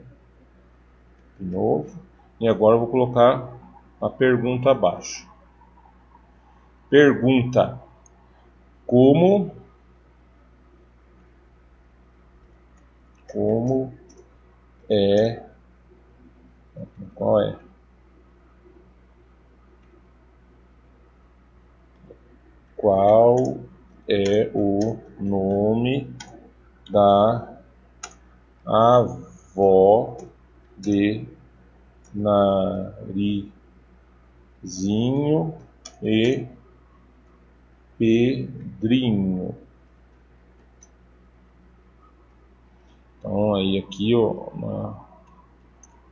de novo. E agora eu vou colocar a pergunta abaixo. Pergunta: Como é? Qual é? Qual é o nome da avó de Narizinho e Pedrinho? Então aí aqui, ó,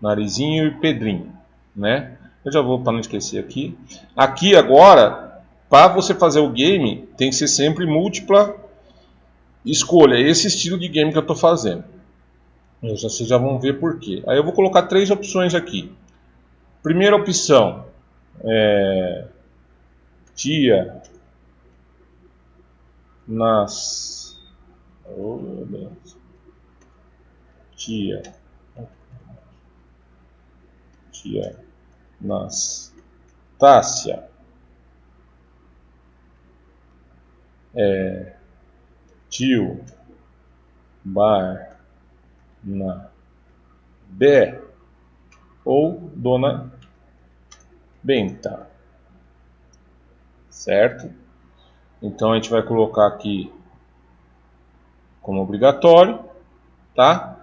Narizinho e Pedrinho, né? Eu já vou, para não esquecer aqui. Aqui agora, para você fazer o game, tem que ser sempre múltipla escolha. Esse estilo de game que eu estou fazendo. Vocês já vão ver por quê. Aí eu vou colocar 3 opções aqui. Primeira opção é tia nas tia Nastácia tio Barnabé ou Dona Benta, certo? Então a gente vai colocar aqui como obrigatório, tá?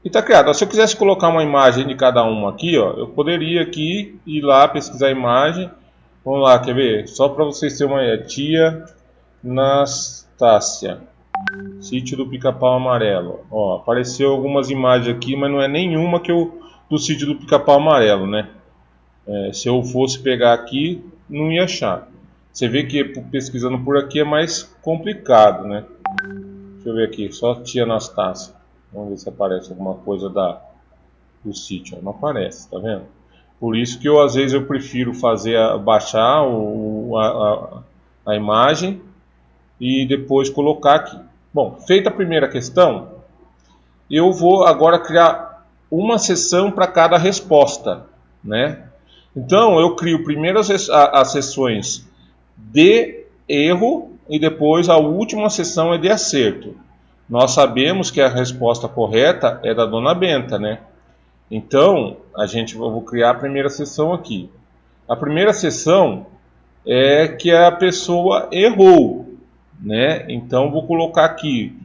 E tá criado. Se eu quisesse colocar uma imagem de cada uma aqui, ó, eu poderia aqui ir lá pesquisar a imagem. Vamos lá, quer ver? Só para vocês terem uma ideia. Tia Nastácia, sítio do Pica-Pau Amarelo. Ó, apareceu algumas imagens aqui, mas não é nenhuma do sítio do Pica-Pau Amarelo, né? Se eu fosse pegar aqui, não ia achar. Você vê que pesquisando por aqui é mais complicado, né? Deixa eu ver aqui, só tia Nastácia. Vamos ver se aparece alguma coisa do sítio. Não aparece, tá vendo? Por isso que às vezes eu prefiro baixar a imagem e depois colocar aqui. Bom, feita a primeira questão, eu vou agora criar uma seção para cada resposta, né? Então eu crio primeiro as sessões de erro e depois a última sessão é de acerto. Nós sabemos que a resposta correta é da Dona Benta, né? Então, eu vou criar a primeira sessão aqui. A primeira sessão é que a pessoa errou, né? Então, vou colocar aqui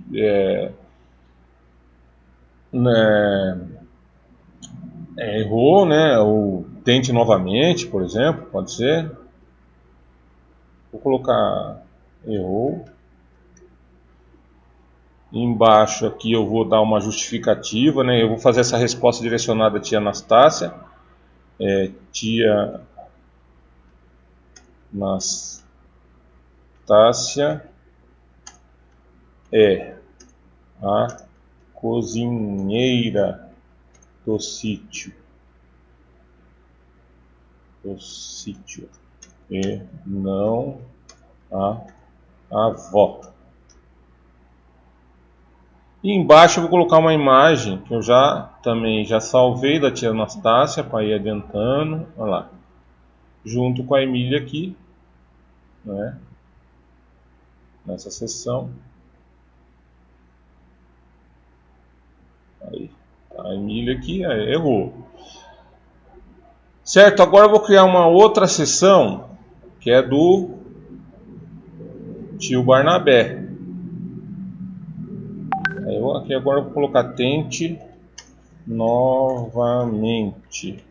errou, né? Ou tente novamente, por exemplo, pode ser. Vou colocar errou. Embaixo aqui eu vou dar uma justificativa, né? Eu vou fazer essa resposta direcionada à tia Anastácia. Tia Anastácia é a cozinheira do sítio. E não a avó. E embaixo eu vou colocar uma imagem que eu também já salvei da tia Anastácia para ir adiantando, olha lá, junto com a Emília aqui, né? Nessa seção. Aí, tá a Emília aqui, aí, errou. Certo, agora eu vou criar uma outra seção que é do tio Barnabé. Aqui agora eu vou colocar tente novamente.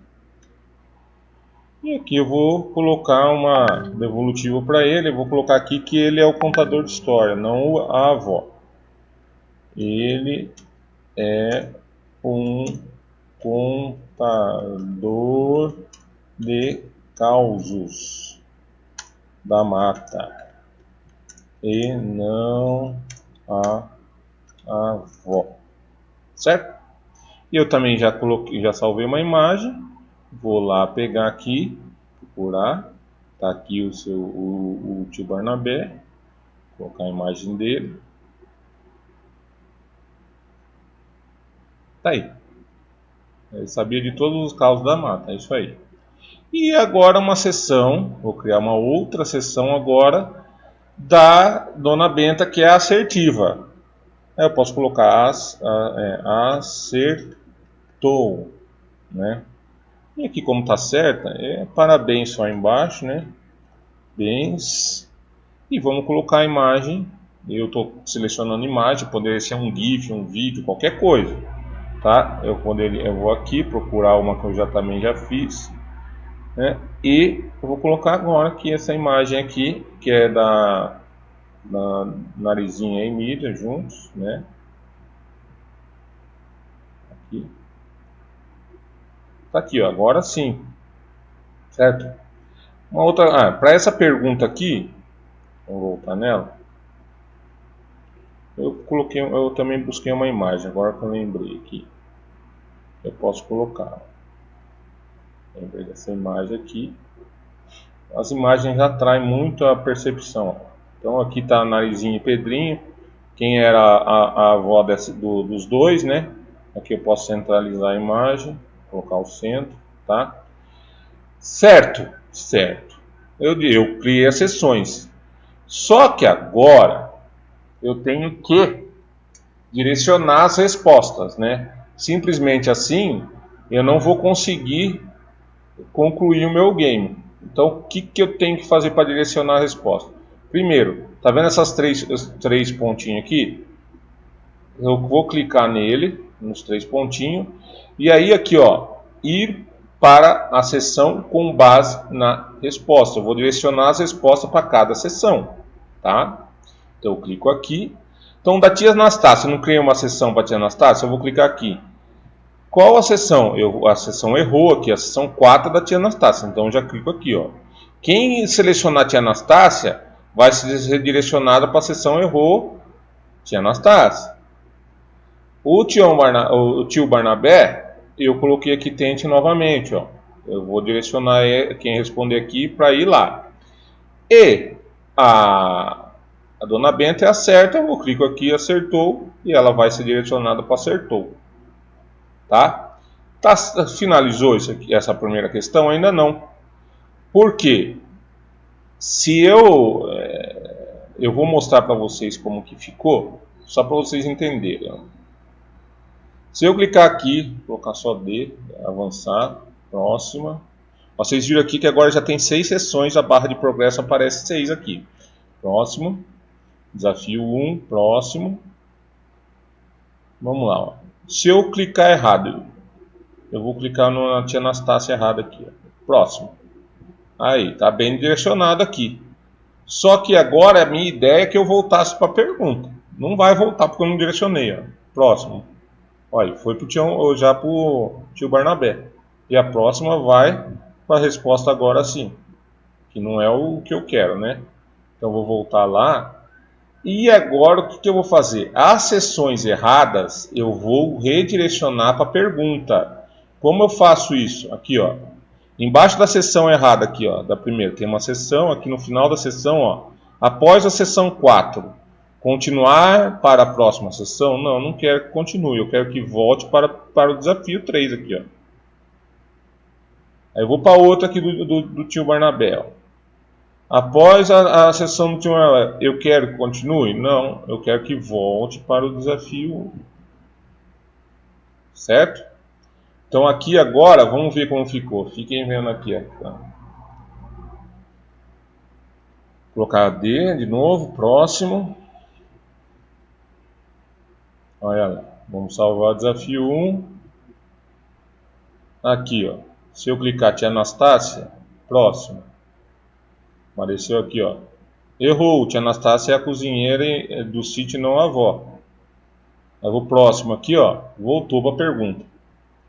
E aqui eu vou colocar uma devolutiva para ele. Eu vou colocar aqui que ele é o contador de história, não a avó. Ele é um contador de causos da mata e não a avó, certo? E eu também já salvei uma imagem. Vou lá pegar aqui, procurar, tá aqui o tio Barnabé, colocar a imagem dele, tá aí. Ele sabia de todos os causos da mata, é isso aí. E agora uma sessão, vou criar uma outra sessão agora da Dona Benta, que é assertiva. Eu posso colocar acertou, né? E aqui como está certa, parabéns só embaixo, né? Bens. E vamos colocar a imagem. Eu estou selecionando imagem, poderia ser um GIF, um vídeo, qualquer coisa, tá? Eu vou aqui procurar uma que eu também já fiz, né? E eu vou colocar agora aqui essa imagem aqui, que é da Narizinha e Emília juntos, né? Aqui. Tá aqui, ó, agora sim, certo? Uma outra, para essa pergunta aqui, vamos voltar nela. Eu também busquei uma imagem, agora que eu lembrei aqui. Eu posso colocar. Lembrei dessa imagem aqui. As imagens atraem muito a percepção. Então aqui está Narizinho e Pedrinho. Quem era a avó dos dois, né? Aqui eu posso centralizar a imagem, colocar o centro, tá? Certo, certo. Eu criei as sessões. Só que agora eu tenho que direcionar as respostas, né? Simplesmente assim eu não vou conseguir concluir o meu game. Então o que eu tenho que fazer para direcionar a resposta? Primeiro, tá vendo essas três pontinhos aqui? Eu vou clicar nele, nos três pontinhos, e aí aqui, ó, ir para a seção com base na resposta. Eu vou direcionar as respostas para cada seção, tá? Então eu clico aqui. Então da tia Anastácia, eu não criei uma seção para a tia Anastácia, eu vou clicar aqui. Qual a seção? A seção errou aqui, a seção 4 da tia Anastácia. Então eu já clico aqui, ó. Quem selecionar a tia Anastácia vai ser direcionado para a seção errou tia Anastácia. O tio Barnabé, eu coloquei aqui tente novamente, ó. Eu vou direcionar quem responder aqui para ir lá. E a Dona Benta acerta, eu clico aqui, acertou, e ela vai ser direcionada para acertou. Tá? Finalizou essa primeira questão? Ainda não. Por quê? Se eu vou mostrar para vocês como que ficou, só para vocês entenderem. Se eu clicar aqui, colocar só D, avançar, próxima. Vocês viram aqui que agora já tem 6 sessões, a barra de progresso aparece 6 aqui. Próximo, desafio 1, próximo. Vamos lá, ó. Se eu clicar errado, eu vou clicar na tia Anastácia errada aqui, ó. Próximo. Aí, tá bem direcionado aqui. Só que agora a minha ideia é que eu voltasse para a pergunta, Não vai voltar porque eu não direcionei. Ó. Próximo. Olha, foi já para o tio Barnabé. E a próxima vai para a resposta agora sim. Que não é o que eu quero, né? Então eu vou voltar lá. E agora o que eu vou fazer? As sessões erradas eu vou redirecionar para a pergunta. Como eu faço isso? Aqui, ó. Embaixo da sessão errada aqui, ó, da primeira, tem uma sessão, aqui no final da sessão, ó, após a sessão 4, continuar para a próxima sessão? Não, eu não quero que continue, eu quero que volte para o desafio 3 aqui, ó. Aí eu vou para outra aqui do tio Barnabé, ó. Após a sessão do tio Barnabé, eu quero que continue? Não, eu quero que volte para o desafio 1. Certo? Então aqui agora, vamos ver como ficou. Fiquem vendo aqui. Ó. Colocar D de novo, próximo. Olha lá. Vamos salvar o desafio 1. Aqui, ó. Se eu clicar Tia Anastácia, próximo. Apareceu aqui, ó. Errou, Tia Anastácia é a cozinheira do sítio não a avó. Aí o próximo aqui, ó. Voltou para a pergunta.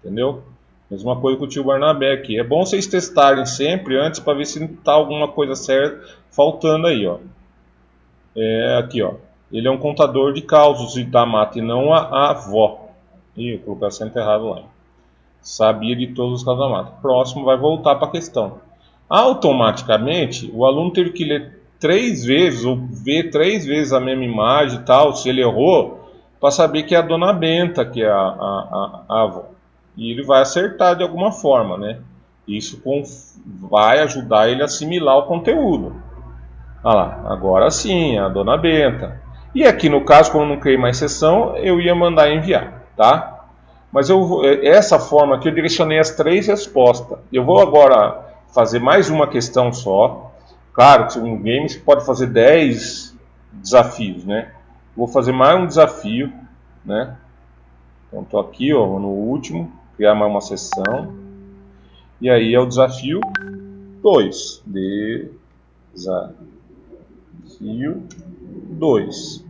Entendeu? Mesma coisa com o tio Barnabé aqui. É bom vocês testarem sempre antes para ver se está alguma coisa certa faltando aí, ó. Aqui, ó. Ele é um contador de causos da mata e não a avó. Ih, eu coloquei acento errado lá. Sabia de todos os causos da mata. Próximo vai voltar para a questão. Automaticamente, o aluno teve que ler 3 vezes ou ver 3 vezes a mesma imagem e tal, se ele errou, para saber que é a dona Benta, que é a avó. E ele vai acertar de alguma forma, né? Isso vai ajudar ele a assimilar o conteúdo. Olha lá, agora sim, a dona Benta. E aqui no caso, como eu não criei mais sessão, eu ia mandar enviar, tá? Mas essa forma aqui eu direcionei as 3 respostas. Eu vou agora fazer mais uma questão só. Claro que um game você pode fazer 10 desafios, né? Vou fazer mais um desafio, né? Então estou aqui, ó, no último. Criar mais uma sessão. E aí é o desafio 2. Desafio 2.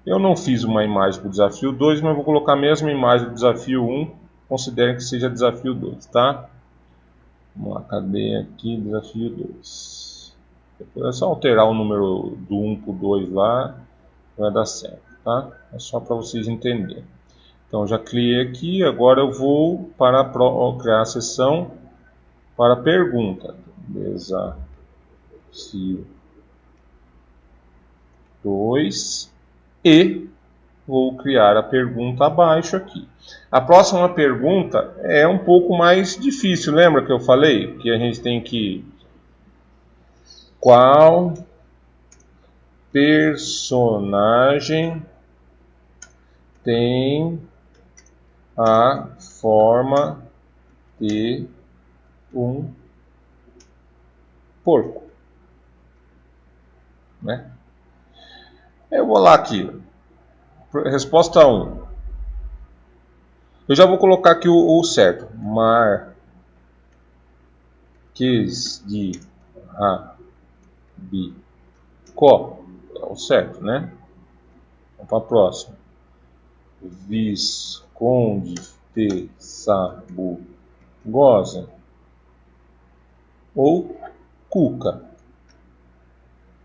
Eu não fiz uma imagem para o desafio 2, mas vou colocar a mesma imagem do desafio 1. Considerem que seja desafio 2, tá? Vamos lá, cadê aqui desafio 2? Depois é só alterar o número do 1 para o 2 lá. Vai dar certo, tá? É só para vocês entenderem. Então já criei aqui, agora eu vou para criar a sessão para pergunta. Desafio 2 e vou criar a pergunta abaixo aqui. A próxima pergunta é um pouco mais difícil, lembra que eu falei? Que a gente tem que... Qual personagem tem a forma de um porco, né? Eu vou lá aqui, resposta 1. Eu já vou colocar aqui o certo. Marques de Rabicó, é o certo, né? Vamos para a próxima. Visconde de Sabugosa ou Cuca,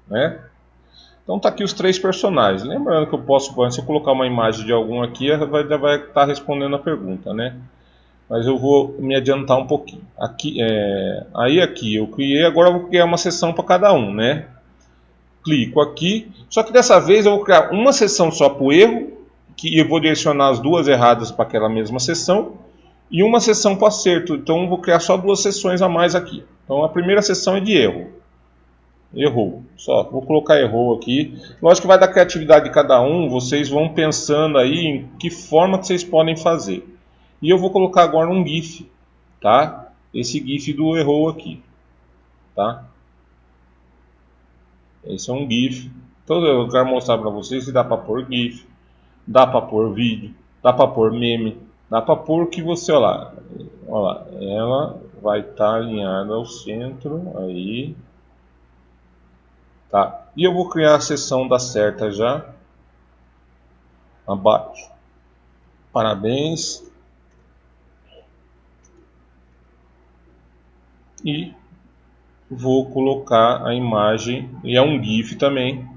né? Então tá aqui os 3 personagens. Lembrando que eu posso, se eu colocar uma imagem de algum aqui, vai estar respondendo a pergunta, né? Mas eu vou me adiantar um pouquinho. Aqui eu criei, agora eu vou criar uma sessão para cada um, né? Clico aqui, só que dessa vez eu vou criar uma sessão só para o erro, que eu vou direcionar as 2 erradas para aquela mesma sessão, e uma sessão para o acerto. Então eu vou criar só 2 sessões a mais aqui. Então a primeira sessão é de erro. Errou. Só vou colocar errou aqui. Lógico que vai da criatividade de cada um, vocês vão pensando aí em que forma que vocês podem fazer. E eu vou colocar agora um GIF, tá? Esse GIF do errou aqui, tá? Esse é um GIF. Então eu quero mostrar para vocês que dá para pôr GIF, dá para pôr vídeo, dá para pôr meme, dá para pôr o que você, olha lá, ela vai estar alinhada ao centro, aí, tá? E eu vou criar a sessão da certa já. abaixo. Parabéns. E vou colocar a imagem, e é um GIF também,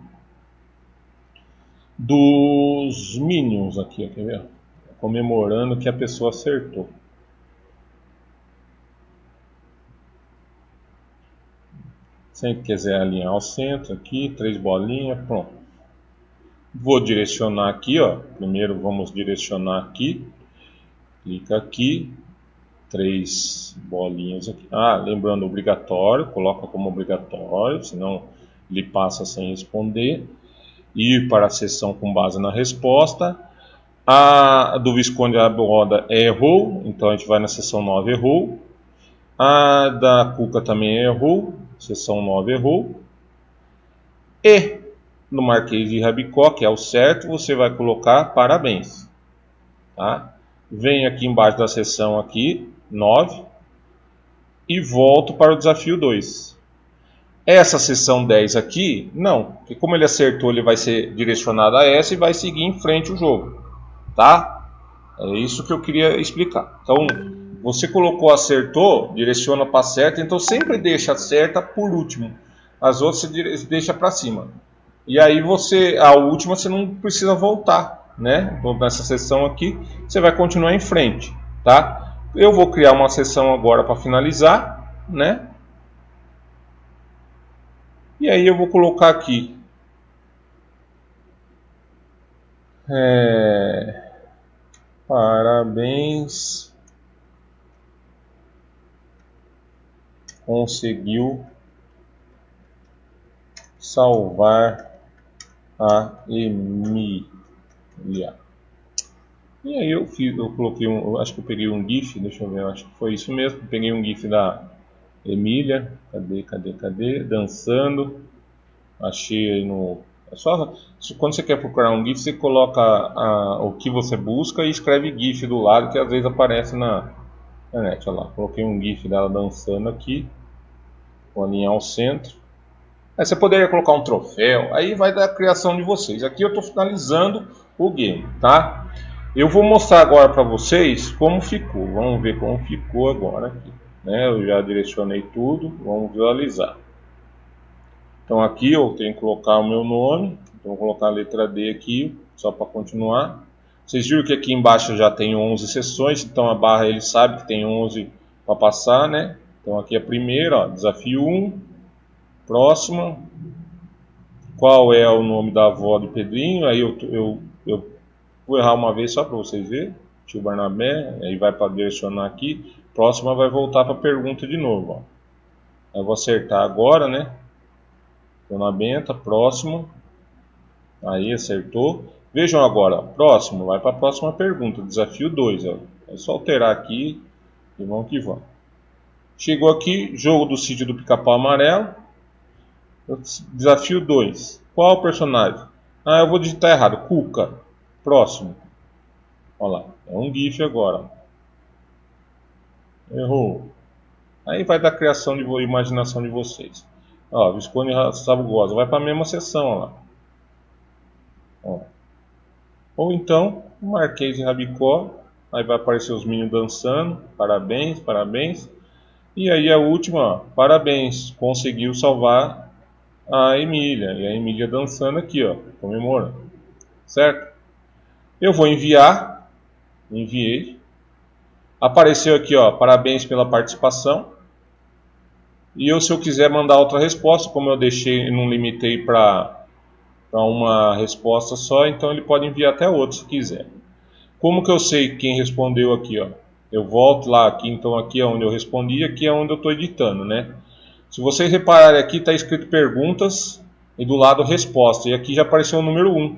dos Minions aqui, quer ver? Comemorando que a pessoa acertou. Sempre quiser alinhar ao centro aqui, 3 bolinhas, pronto. Vou direcionar aqui, ó. Primeiro vamos direcionar aqui. Clica aqui, 3 bolinhas aqui. Ah, lembrando, obrigatório, coloca como obrigatório, senão ele passa sem responder. Ir para a sessão com base na resposta. A do Visconde Roda errou, então a gente vai na sessão 9, errou. A da Cuca também errou, sessão 9 errou. E no Marquês de Rabicó, que é o certo, você vai colocar parabéns. Tá? Vem aqui embaixo da sessão aqui, 9, e volto para o desafio 2. Essa sessão 10 aqui, não, porque como ele acertou, ele vai ser direcionado a essa e vai seguir em frente o jogo. Tá? É isso que eu queria explicar. Então, você colocou acertou, direciona para certa, então sempre deixa a certa por último. As outras você deixa para cima. E aí a última você não precisa voltar, né? Então, nessa sessão aqui, você vai continuar em frente, tá? Eu vou criar uma sessão agora para finalizar, né? E aí eu vou colocar aqui parabéns, conseguiu salvar a Emília. E aí eu coloquei acho que eu peguei um GIF, deixa eu ver, acho que foi isso mesmo, peguei um GIF da Emília, cadê, dançando, achei aí no... É só, quando você quer procurar um GIF, você coloca o que você busca e escreve GIF do lado, que às vezes aparece na internet. Olha lá, coloquei um GIF dela dançando aqui, vou alinhar ao centro. Aí você poderia colocar um troféu, aí vai da criação de vocês. Aqui eu estou finalizando o game, tá? Eu vou mostrar agora para vocês como ficou, vamos ver como ficou agora aqui. Eu já direcionei tudo, vamos visualizar. Então aqui eu tenho que colocar o meu nome, então vou colocar a letra D aqui, só para continuar. Vocês viram que aqui embaixo já tem 11 sessões, então a barra ele sabe que tem 11 para passar, né? Então aqui a primeira, ó, desafio 1, próxima. Qual é o nome da avó do Pedrinho? Aí eu vou errar uma vez só para vocês verem. Tio Barnabé, aí vai para direcionar aqui. Próxima vai voltar para a pergunta de novo. Ó. Eu vou acertar agora, né? Dona Benta, próximo. Aí acertou. Vejam agora, ó, próximo, vai para a próxima pergunta. Desafio 2. Ó. É só alterar aqui e vamos que vamos. Chegou aqui, jogo do sítio do Pica-Pau Amarelo. Desafio 2. Qual o personagem? Ah, eu vou digitar errado. Cuca. Próximo. Olha lá. É um GIF agora. Errou. Aí vai da criação de imaginação de vocês. Ó, Visconde Sabugosa. Vai para a mesma sessão. Ó lá. Ó. Ou então, Marquês de Rabicó. Aí vai aparecer os meninos dançando. Parabéns, parabéns. E aí a última, ó, parabéns. Conseguiu salvar a Emília. E a Emília dançando aqui, ó, comemorando. Certo? Eu vou enviar. Enviei. Apareceu aqui, ó, parabéns pela participação. E se eu quiser mandar outra resposta, como eu deixei, não limitei para uma resposta só, então ele pode enviar até outro se quiser. Como que eu sei quem respondeu aqui, ó? Eu volto lá, aqui, então aqui é onde eu respondi, aqui é onde eu estou editando, né? Se vocês repararem aqui, está escrito perguntas e do lado resposta. E aqui já apareceu o número 1.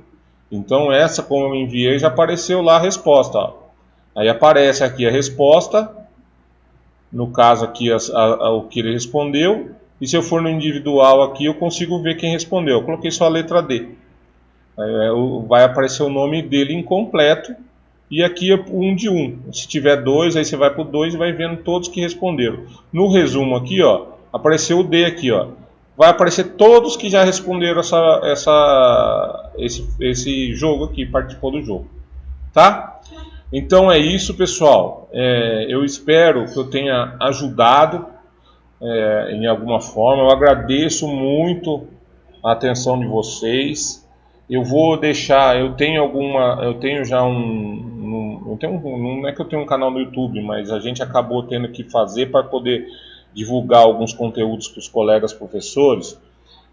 Então essa, como eu enviei, já apareceu lá a resposta. Ó. Aí aparece aqui a resposta. No caso aqui o que ele respondeu. E se eu for no individual aqui, eu consigo ver quem respondeu. Eu coloquei só a letra D. Vai aparecer o nome dele incompleto. E aqui é 1 de 1. Se tiver 2, aí você vai para o 2 e vai vendo todos que responderam. No resumo aqui, ó, apareceu o D aqui, ó. vai aparecer todos que já responderam esse jogo aqui, participou do jogo, tá? Então é isso, pessoal. Eu espero que eu tenha ajudado em alguma forma. Eu agradeço muito a atenção de vocês. Eu vou deixar, eu tenho já não é que eu tenho um canal no YouTube, mas a gente acabou tendo que fazer para poder divulgar alguns conteúdos para os colegas professores.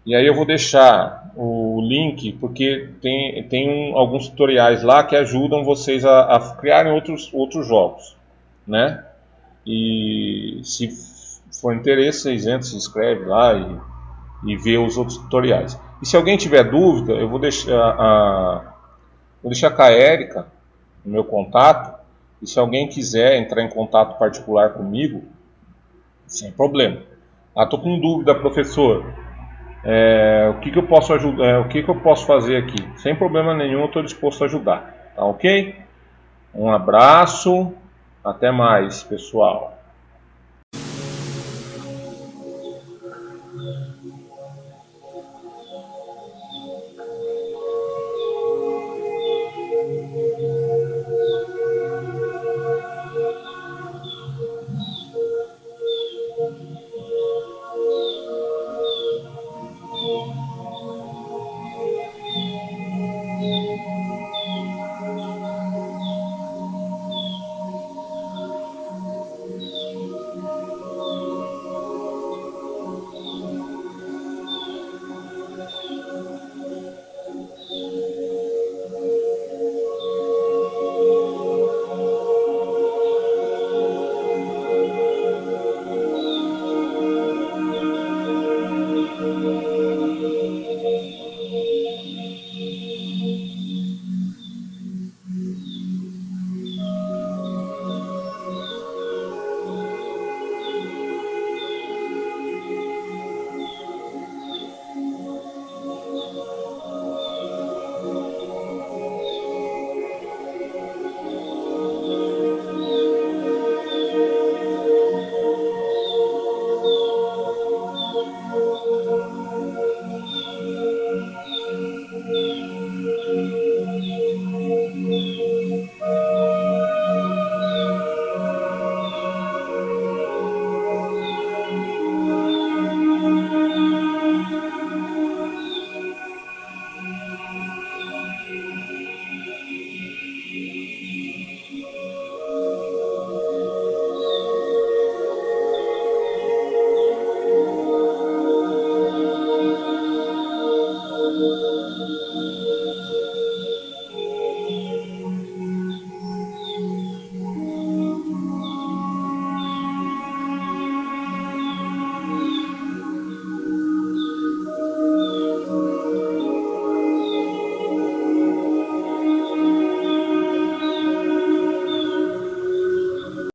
E aí eu vou deixar o link, porque tem alguns tutoriais lá que ajudam vocês a criarem outros jogos, né? E se for interesse, vocês entram, se inscreve lá e vê os outros tutoriais. E se alguém tiver dúvida, eu vou deixar com a Érica o meu contato. E se alguém quiser entrar em contato particular comigo, sem problema. Estou com dúvida, professor. O que eu posso ajudar? O que eu posso fazer aqui? Sem problema nenhum, eu estou disposto a ajudar. Tá ok? Um abraço. Até mais, pessoal.